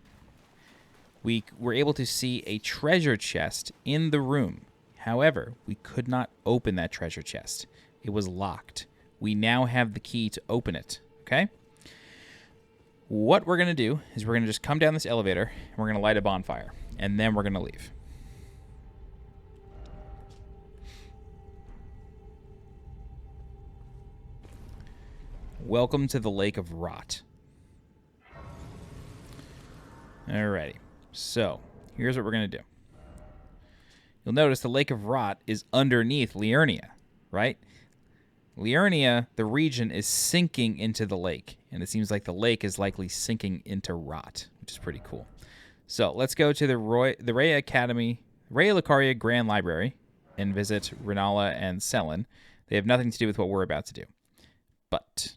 we were able to see a treasure chest in the room. However, we could not open that treasure chest. It was locked. We now have the key to open it, okay? What we're going to do is we're going to just come down this elevator, and we're going to light a bonfire, and then we're going to leave. Welcome to the Lake of Rot. Alrighty, so here's what we're going to do. You'll notice the Lake of Rot is underneath Liurnia, right? Liurnia, the region, is sinking into the lake, and it seems like the lake is likely sinking into rot, which is pretty cool. So let's go to the Raya Academy, Raya Lucaria Grand Library, and visit Renna and Selen. They have nothing to do with what we're about to do. But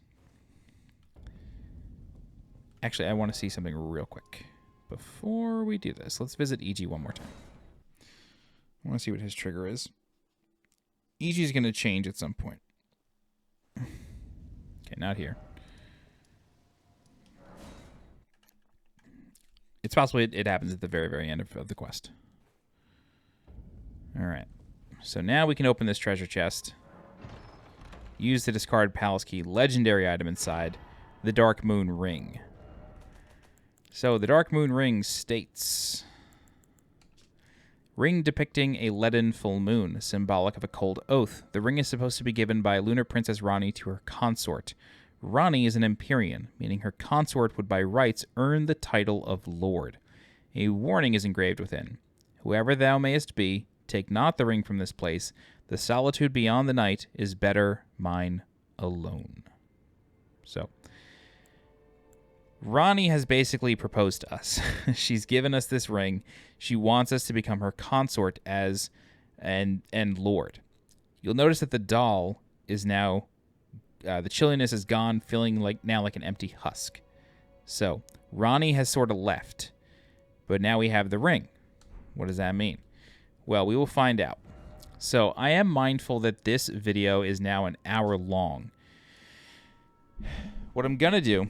actually, I want to see something real quick. Before we do this, let's visit Iji one more time. I want to see what his trigger is. Iji's going to change at some point. Okay, not here. It's possible it happens at the very, very end of the quest. All right. So now we can open this treasure chest. Use the discard palace key legendary item inside, the Dark Moon Ring. So the Dark Moon Ring states... Ring depicting a leaden full moon, symbolic of a cold oath. The ring is supposed to be given by Lunar Princess Ranni to her consort. Ranni is an Empyrean, meaning her consort would by rights earn the title of Lord. A warning is engraved within. Whoever thou mayest be, take not the ring from this place. The solitude beyond the night is better mine alone. So, Ranni has basically proposed to us. She's given us this ring. She wants us to become her consort as and Lord. You'll notice that the doll is now... the chilliness is gone, feeling like an empty husk. So, Ranni has sort of left. But now we have the ring. What does that mean? Well, we will find out. So, I am mindful that this video is now an hour long. What I'm going to do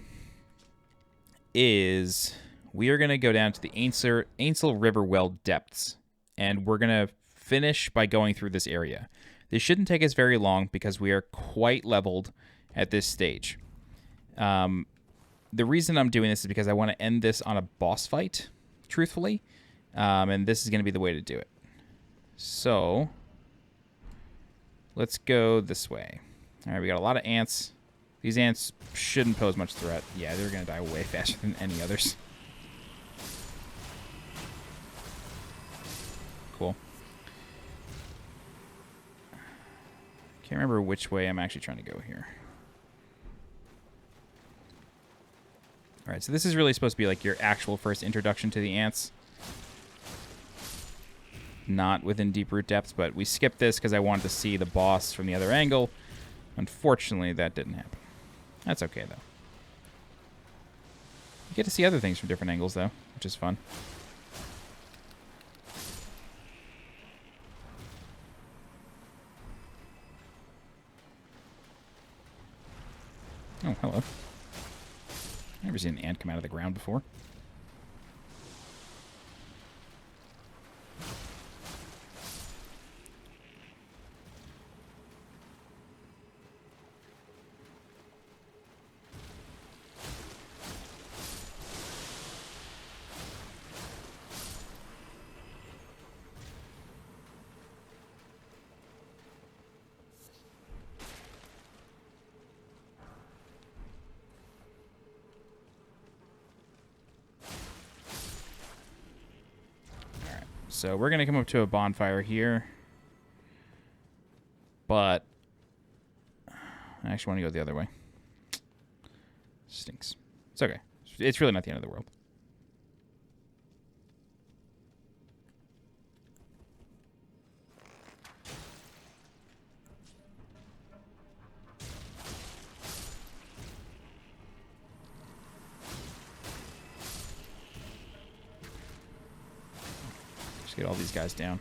is we are going to go down to the Ainsel River Well depths. And we're going to finish by going through this area. This shouldn't take us very long because we are quite leveled at this stage. The reason I'm doing this is because I want to end this on a boss fight, truthfully. And this is going to be the way to do it. So, let's go this way. All right, we got a lot of ants. These ants shouldn't pose much threat. Yeah, they're going to die way faster than any others. Cool. Can't remember which way I'm actually trying to go here. All right, so this is really supposed to be like your actual first introduction to the ants. Not within Deep Root Depths, but we skipped this because I wanted to see the boss from the other angle. Unfortunately, that didn't happen. That's okay, though. You get to see other things from different angles, though, which is fun. Oh, hello. I've never seen an ant come out of the ground before. So we're going to come up to a bonfire here. But I actually want to go the other way. Stinks. It's okay. It's really not the end of the world. Get all these guys down.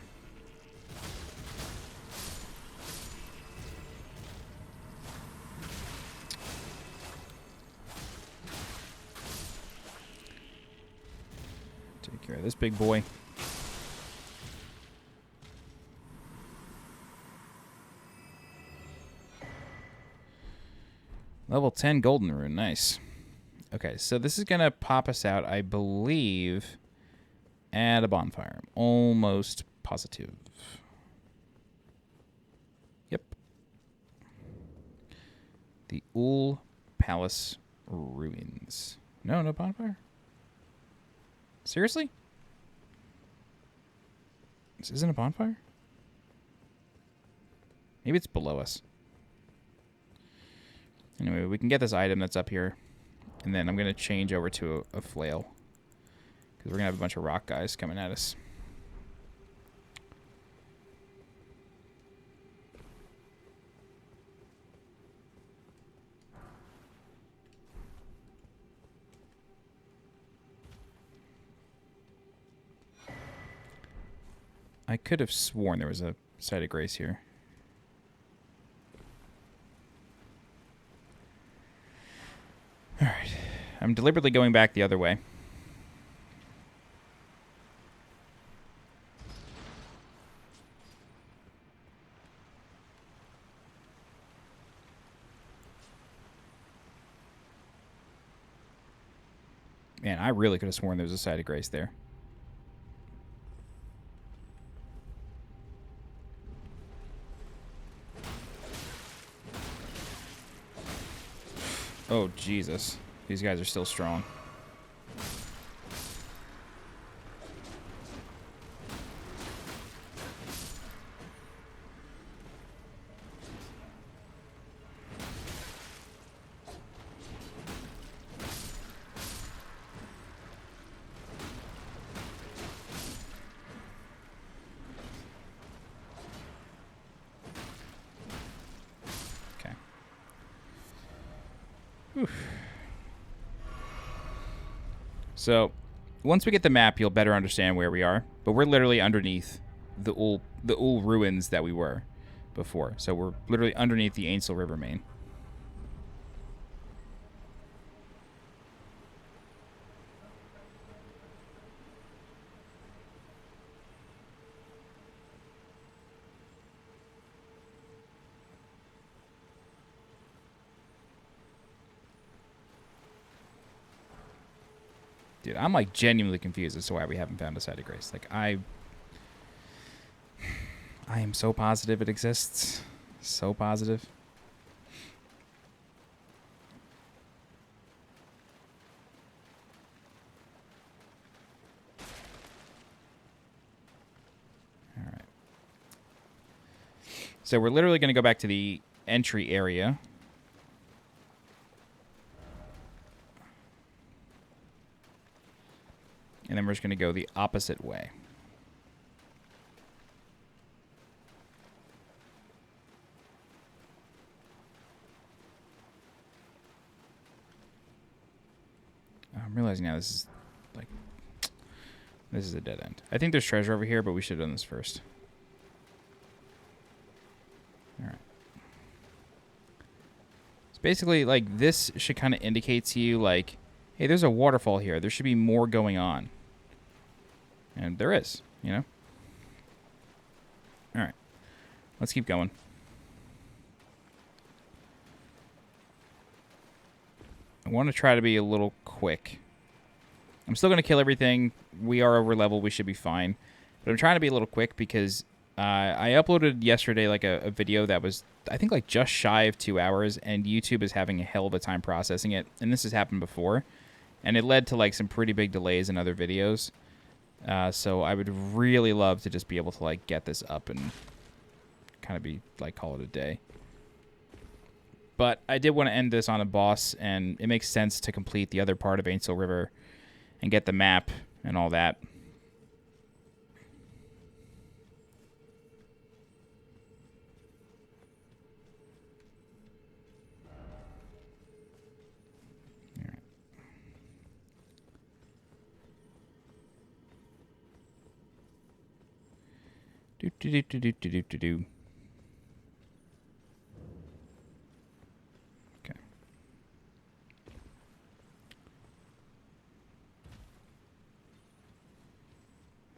Take care of this big boy. Level 10 golden rune, nice. Okay, so this is gonna pop us out, I believe, at a bonfire. I'm almost positive. Yep. The Ul Palace Ruins. No, no bonfire? Seriously? This isn't a bonfire? Maybe it's below us. Anyway, we can get this item that's up here. And then I'm going to change over to a flail. Because we're going to have a bunch of rock guys coming at us. I could have sworn there was a site of grace here. Alright. I'm deliberately going back the other way. Man, I really could have sworn there was a site of grace there. Oh, Jesus. These guys are still strong. So, once we get the map, you'll better understand where we are. But we're literally underneath the Ul ruins that we were before. So we're literally underneath the Ainsel River main. Dude, I'm like genuinely confused as to why we haven't found a site of grace. Like I am so positive it exists. So positive. All right. So we're literally going to go back to the entry area. And then we're just going to go the opposite way. I'm realizing now this is like, this is a dead end. I think there's treasure over here, but we should have done this first. All right. So basically, like, this should kind of indicate to you, like, hey, there's a waterfall here. There should be more going on. And there is, you know? All right. Let's keep going. I want to try to be a little quick. I'm still going to kill everything. We are over level. We should be fine. But I'm trying to be a little quick because I uploaded yesterday like a video that was, I think, like just shy of 2 hours. And YouTube is having a hell of a time processing it. And this has happened before. And it led to like some pretty big delays in other videos. So I would really love to just be able to like get this up and kind of be like call it a day. But I did want to end this on a boss, and it makes sense to complete the other part of Ainsel River and get the map and all that. Do. Okay.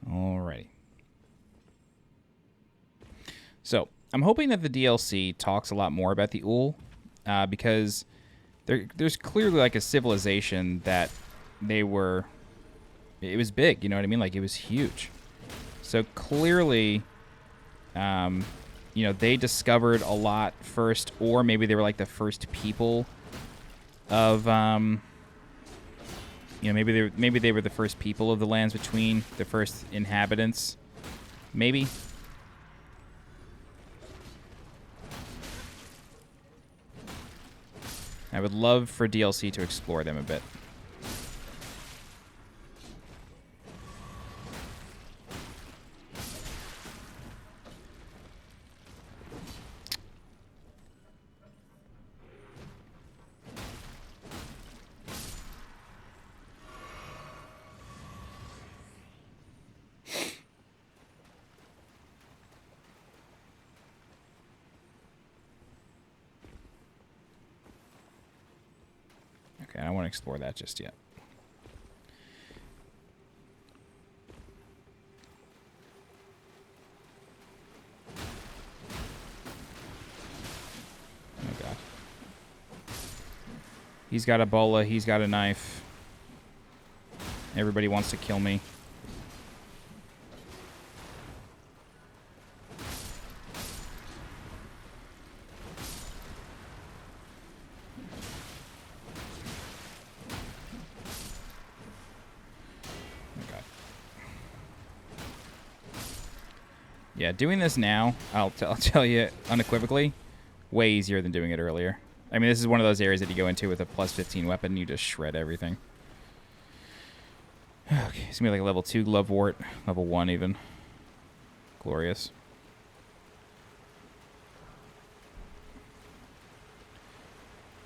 Alrighty. So, I'm hoping that the DLC talks a lot more about the Ul, because there's clearly like a civilization that they were... It was big, you know what I mean? Like, it was huge. So clearly, you know, they discovered a lot first, or maybe they were like the first people of, you know, maybe they were the first people of the lands between, the first inhabitants, maybe. I would love for DLC to explore them a bit. explore that just yet. Oh, God. He's got a bola. He's got a knife. Everybody wants to kill me. Yeah, doing this now, I'll tell you unequivocally, way easier than doing it earlier. I mean, this is one of those areas that you go into with a plus 15 weapon, you just shred everything. Okay, it's gonna be like a level 2 Glovewort, level 1 even. Glorious.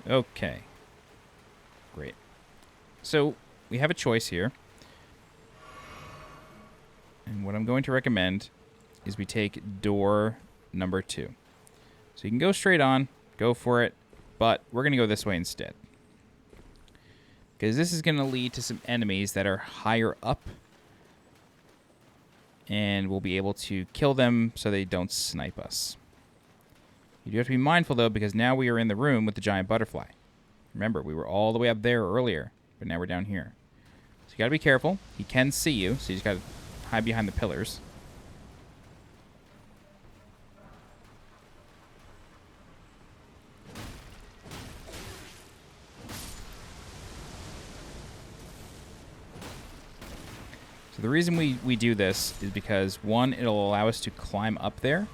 Okay. Great. So, we have a choice here. And what I'm going to recommend is we take door number 2. So you can go straight on, go for it, but we're going to go this way instead. Because this is going to lead to some enemies that are higher up, and we'll be able to kill them so they don't snipe us. You do have to be mindful, though, because now we are in the room with the giant butterfly. Remember, we were all the way up there earlier, but now we're down here. So you got to be careful. He can see you, so you just got to hide behind the pillars. So the reason we do this is because, one, it'll allow us to climb up there.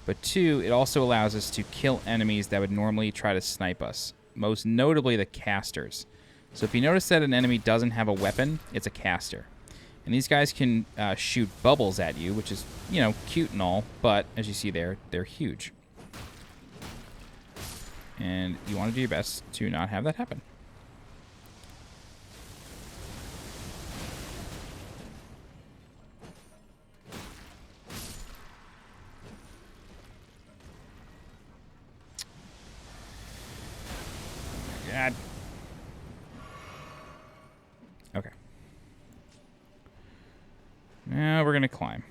But two, it also allows us to kill enemies that would normally try to snipe us. Most notably the casters. So if you notice that an enemy doesn't have a weapon, it's a caster. And these guys can shoot bubbles at you, which is, you know, cute and all. But as you see there, they're huge. And you want to do your best to not have that happen. God. Okay. Now we're going to climb.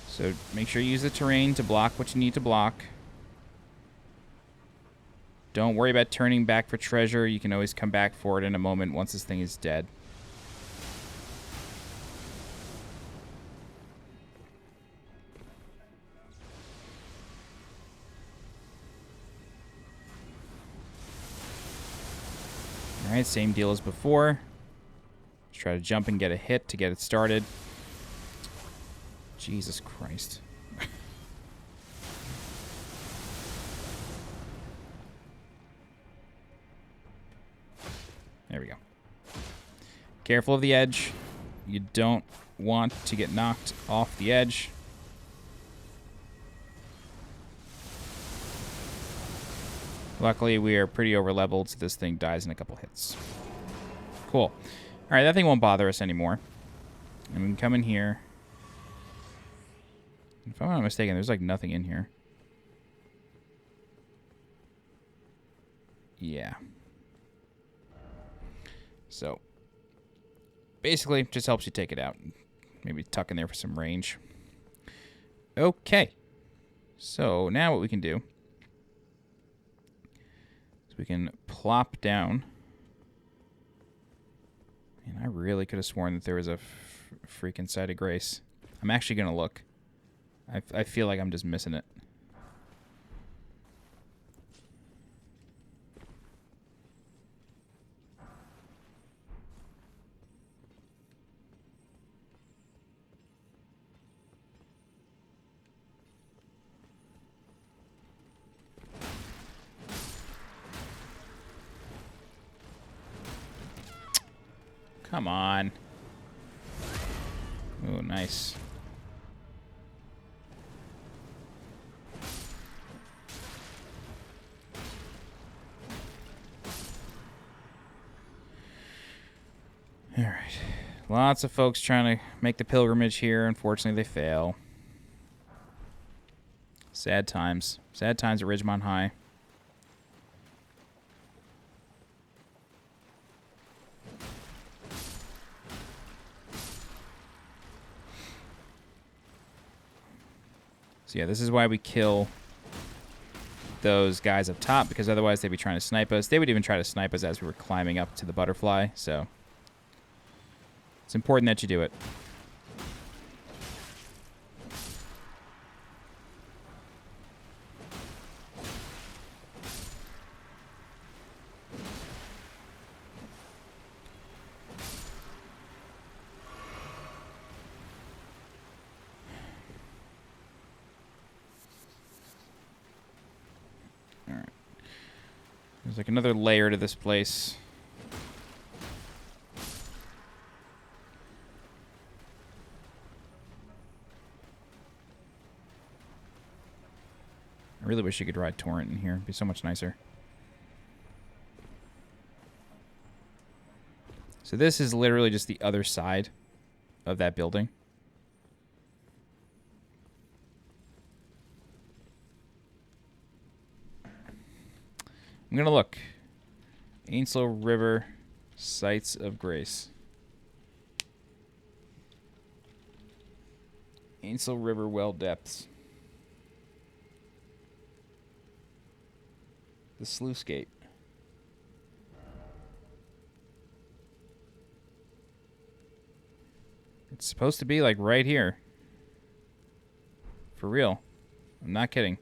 So make sure you use the terrain to block what you need to block. Don't worry about turning back for treasure. You can always come back for it in a moment once this thing is dead. Alright, same deal as before. Let's try to jump and get a hit to get it started. Jesus Christ. There we go. Careful of the edge. You don't want to get knocked off the edge. Luckily, we are pretty over-leveled, so this thing dies in a couple hits. Cool. Alright, that thing won't bother us anymore. And we can come in here. If I'm not mistaken, there's like nothing in here. Yeah. So, basically, just helps you take it out. Maybe tuck in there for some range. Okay. So, now what we can do is we can plop down. And I really could have sworn that there was a freaking site of grace. I'm actually going to look. I feel like I'm just missing it. Come on. Oh, nice. All right. Lots of folks trying to make the pilgrimage here. Unfortunately, they fail. Sad times. Sad times at Ridgemont High. So yeah, this is why we kill those guys up top, because otherwise they'd be trying to snipe us. They would even try to snipe us as we were climbing up to the butterfly, so it's important that you do it. There's like another layer to this place. I really wish you could ride Torrent in here. It'd be so much nicer. So this is literally just the other side of that building. I'm going to look. Ainsel River, Sites of Grace. Ainsel River Well Depths. The Sluice Gate. It's supposed to be like right here. For real. I'm not kidding.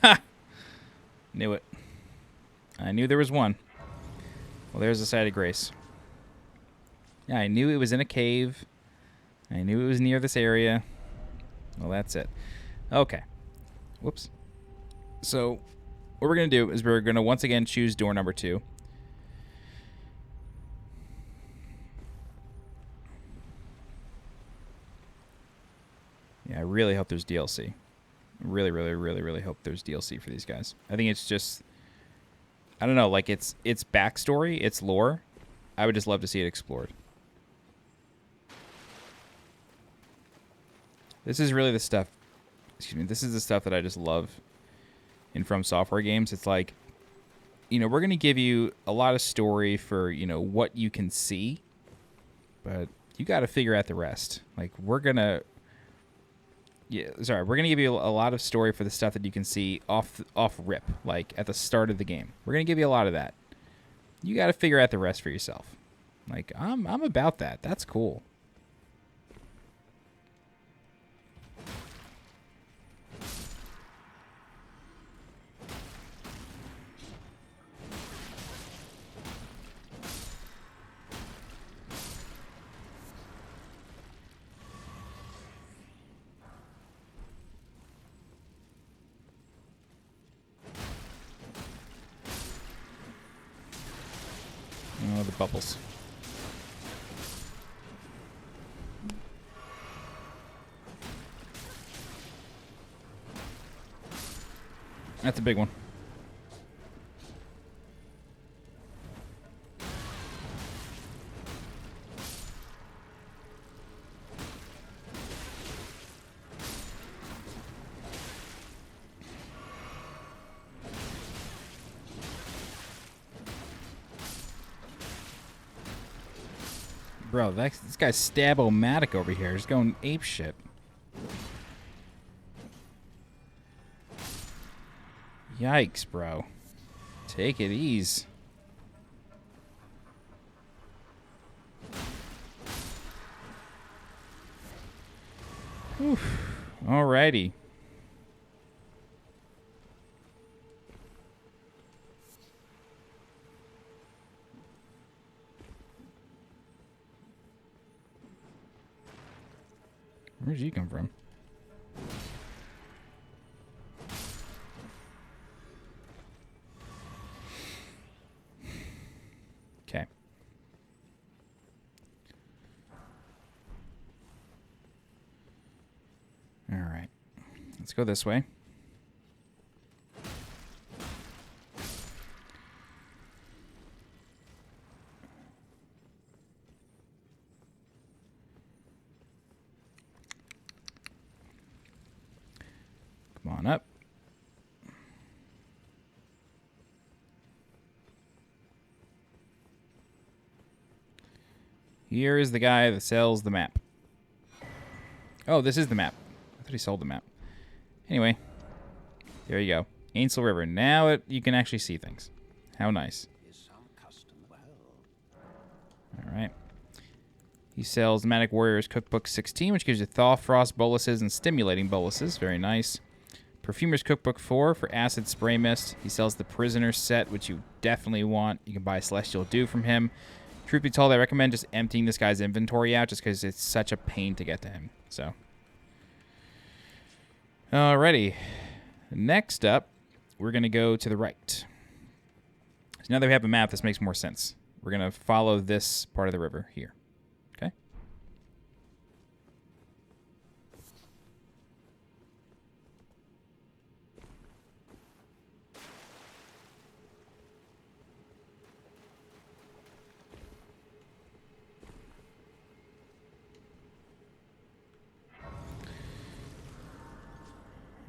Ha! Knew it. I knew there was one. Well, there's the Site of Grace. Yeah, I knew it was in a cave. I knew it was near this area. Well, that's it. Okay. Whoops. So, what we're going to do is we're going to once again choose door number 2. Yeah, I really hope there's DLC. Really, really, really, really hope there's DLC for these guys. I think it's just, I don't know, like it's backstory, it's lore. I would just love to see it explored. This is really the stuff, excuse me, this is the stuff that I just love in From Software games. It's like, you know, we're going to give you a lot of story for, you know, what you can see, but you got to figure out the rest. Like, we're going to give you a lot of story for the stuff that you can see off rip, like at the start of the game. We're going to give you a lot of that. You got to figure out the rest for yourself. Like, I'm about that. That's cool. Oh, the bubbles. That's a big one. Bro, this guy's stab-o-matic over here. He's going ape shit. Yikes, bro. Take it easy. Oof. Alrighty. Where did you come from? Okay. All right. Let's go this way. Come on up. Here is the guy that sells the map. Oh, this is the map. I thought he sold the map. Anyway, there you go. Ainsel River. Now you can actually see things. How nice. All right. He sells Nomadic Warriors Cookbook 16, which gives you Thaw, Frost boluses, and Stimulating boluses. Very nice. Perfumer's Cookbook 4 for Acid Spray Mist. He sells the Prisoner set, which you definitely want. You can buy Celestial Dew from him. Truth be told, I recommend just emptying this guy's inventory out just because it's such a pain to get to him. So, alrighty. Next up, we're going to go to the right. So now that we have a map, this makes more sense. We're going to follow this part of the river here. Okay?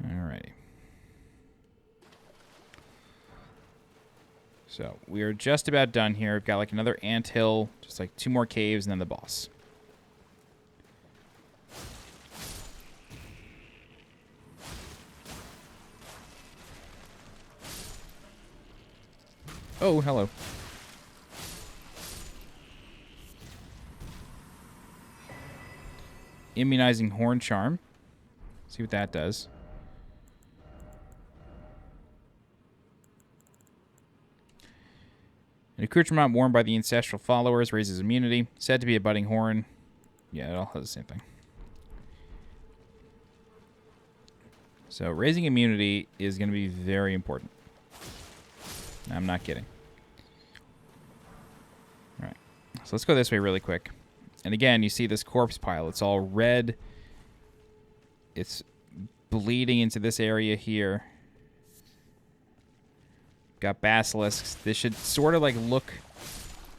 Alrighty. So we are just about done here. We've got like another anthill, just like 2 more caves, and then the boss. Oh, hello. Immunizing Horn Charm. See what that does. An accoutrement worn by the ancestral followers raises immunity. Said to be a budding horn. Yeah, it all has the same thing. So raising immunity is going to be very important. I'm not kidding. All right. So let's go this way really quick. And again, you see this corpse pile. It's all red. It's bleeding into this area here. Got basilisks. This should sort of like look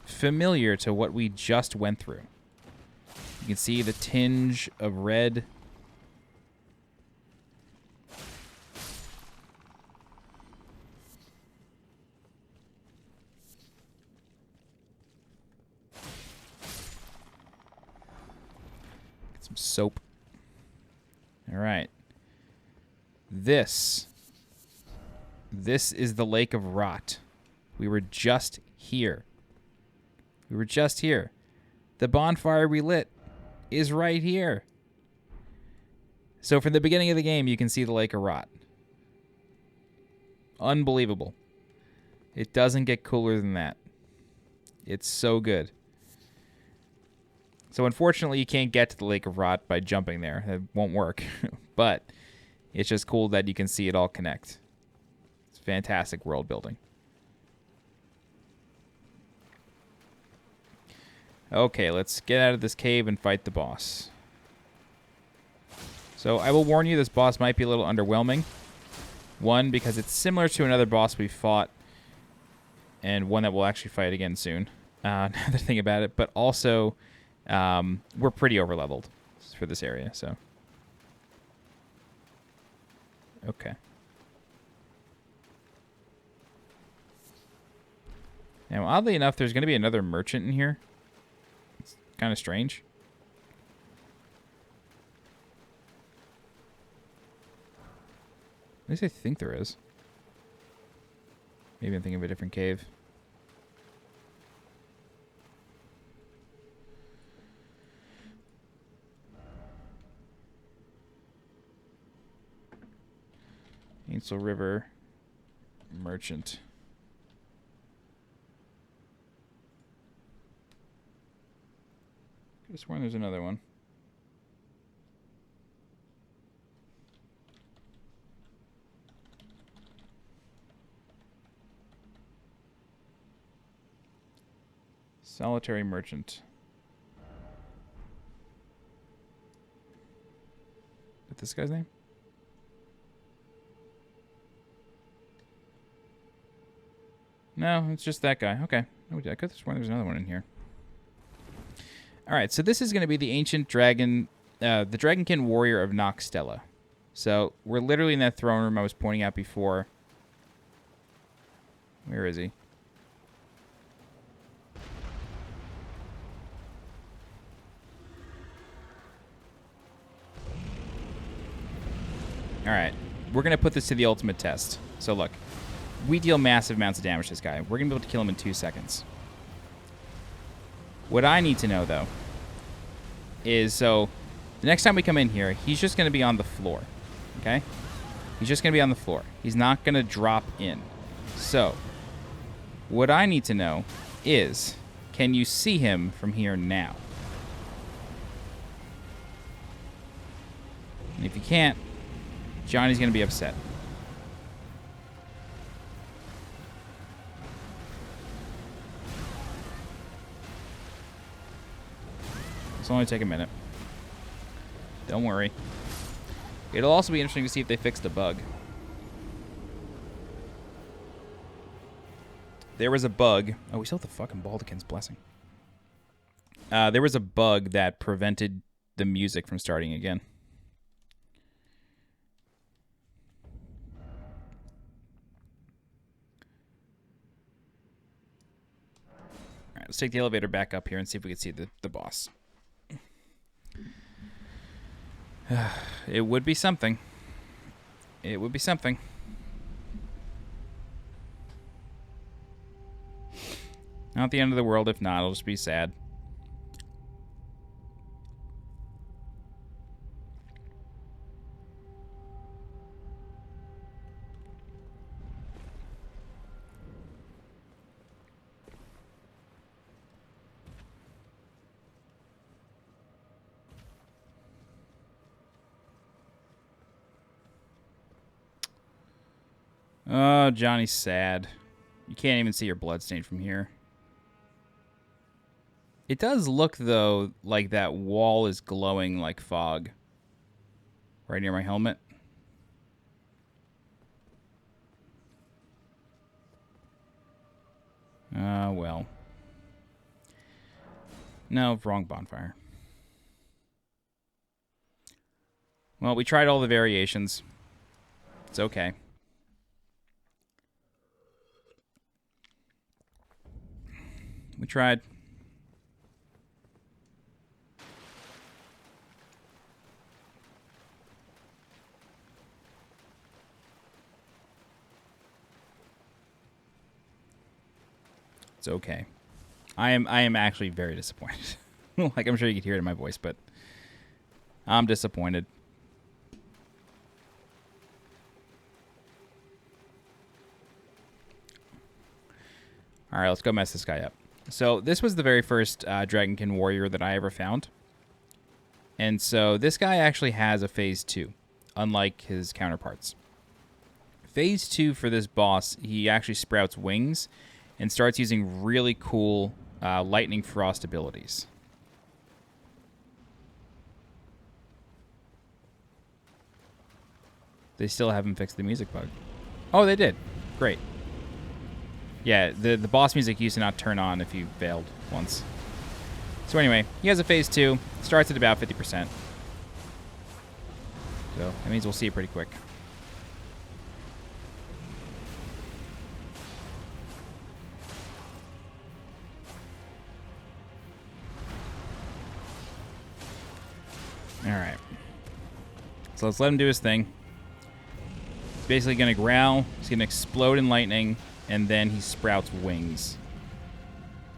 familiar to what we just went through. You can see the tinge of red. Get some soap. All right. This is the Lake of Rot. We were just here. We were just here. The bonfire we lit is right here. So from the beginning of the game, you can see the Lake of Rot. Unbelievable. It doesn't get cooler than that. It's so good. So unfortunately, you can't get to the Lake of Rot by jumping there. It won't work. But it's just cool that you can see it all connect. It's fantastic world building. Okay, let's get out of this cave and fight the boss. So I will warn you, this boss might be a little underwhelming. One, because it's similar to another boss we fought, and one that we'll actually fight again soon. Another thing about it, but also we're pretty overleveled for this area, so. Okay. Now, oddly enough, there's going to be another merchant in here. It's kind of strange. At least I think there is. Maybe I'm thinking of a different cave. Ainsel River Merchant. Could have sworn there's another one. Solitary merchant. Is this guy's name? No, it's just that guy. Okay. Oh, I could have sworn there was another one in here. All right, so this is going to be the ancient dragon, the Dragonkin warrior of Nokstella. So we're literally in that throne room I was pointing out before. Where is he? All right, we're going to put this to the ultimate test. So look, we deal massive amounts of damage to this guy. We're going to be able to kill him in 2 seconds. What I need to know, though, is so the next time we come in here, he's just going to be on the floor, okay? He's just going to be on the floor. He's not going to drop in. So what I need to know is, can you see him from here now? And if you can't, Johnny's going to be upset. This will only take a minute. Don't worry. It'll also be interesting to see if they fixed a bug. There was a bug. Oh, we still have the fucking Baldachin's blessing. There was a bug that prevented the music from starting again. All right, let's take the elevator back up here and see if we can see the boss. It would be something. It would be something. Not the end of the world. If not, it'll just be sad. Oh, Johnny's sad. You can't even see your bloodstain from here. It does look, though, like that wall is glowing like fog. Right near my helmet. Well. No, wrong bonfire. Well, we tried all the variations. It's okay. We tried. It's okay. I am actually very disappointed. Like, I'm sure you could hear it in my voice, but I'm disappointed. All right, let's go mess this guy up. So this was the very first Dragonkin warrior that I ever found. And so this guy actually has a phase 2, unlike his counterparts. Phase 2 for this boss, he actually sprouts wings and starts using really cool lightning frost abilities. They still haven't fixed the music bug. Oh, they did. Great. Yeah, the boss music used to not turn on if you failed once. So anyway, he has a phase 2. Starts at about 50%. So that means we'll see it pretty quick. Alright. So let's let him do his thing. He's basically going to growl. He's going to explode in lightning. And then he sprouts wings.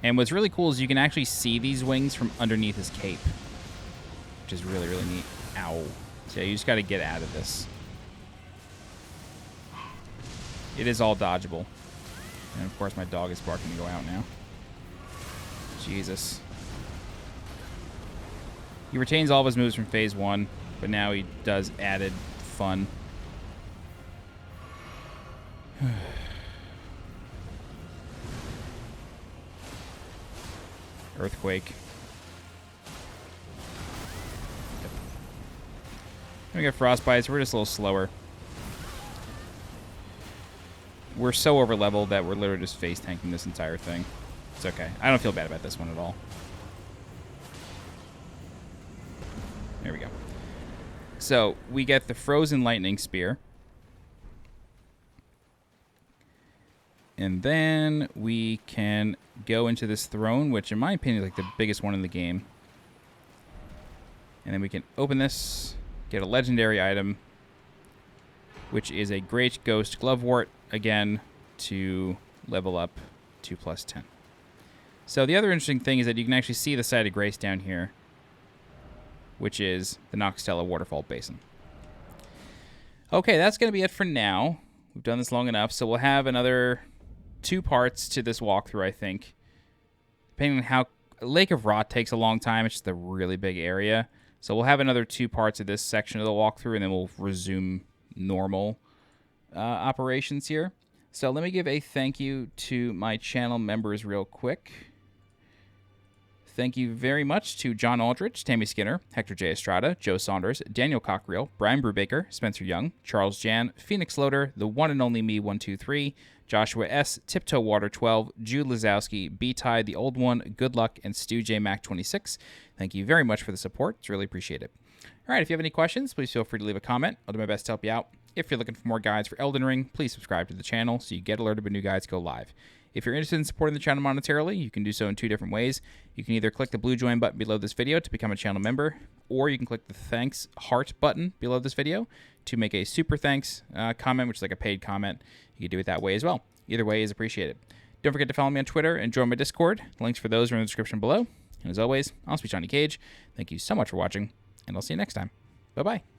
And what's really cool is you can actually see these wings from underneath his cape. Which is really, really neat. Ow. So yeah, you just got to get out of this. It is all dodgeable. And of course my dog is barking to go out now. Jesus. He retains all of his moves from phase 1, but now he does added fun. Earthquake. Yep. And we got Frostbite, so we're just a little slower. We're so over leveled that we're literally just face tanking this entire thing. It's okay. I don't feel bad about this one at all. There we go. So we get the Frozen Lightning Spear. And then we can go into this throne, which in my opinion is like the biggest one in the game. And then we can open this, get a legendary item, which is a Great Ghost Glovewort, again, to level up to +10. So the other interesting thing is that you can actually see the site of Grace down here, which is the Nokstella Waterfall Basin. Okay, that's going to be it for now. We've done this long enough, so we'll have another 2 parts to this walkthrough, I think. Depending on how... Lake of Rot takes a long time. It's just a really big area. So we'll have another 2 parts of this section of the walkthrough, and then we'll resume normal operations here. So let me give a thank you to my channel members real quick. Thank you very much to John Aldrich, Tammy Skinner, Hector J. Estrada, Joe Saunders, Daniel Cockriel, Brian Brubaker, Spencer Young, Charles Jan, Phoenix Loader, The One and Only Me 123, Joshua S., Tiptoe Water 12, Jude Lazowski, B-Tide, The Old One, Good Luck, and Stu J. Mac 26. Thank you very much for the support. It's really appreciated. All right, if you have any questions, please feel free to leave a comment. I'll do my best to help you out. If you're looking for more guides for Elden Ring, please subscribe to the channel so you get alerted when new guides go live. If you're interested in supporting the channel monetarily, you can do so in 2 different ways. You can either click the blue join button below this video to become a channel member, or you can click the thanks heart button below this video to make a super thanks comment, which is like a paid comment. You can do it that way as well. Either way is appreciated. Don't forget to follow me on Twitter and join my Discord. The links for those are in the description below. And as always, I'm SweetJohnnyCage. Thank you so much for watching, and I'll see you next time. Bye-bye.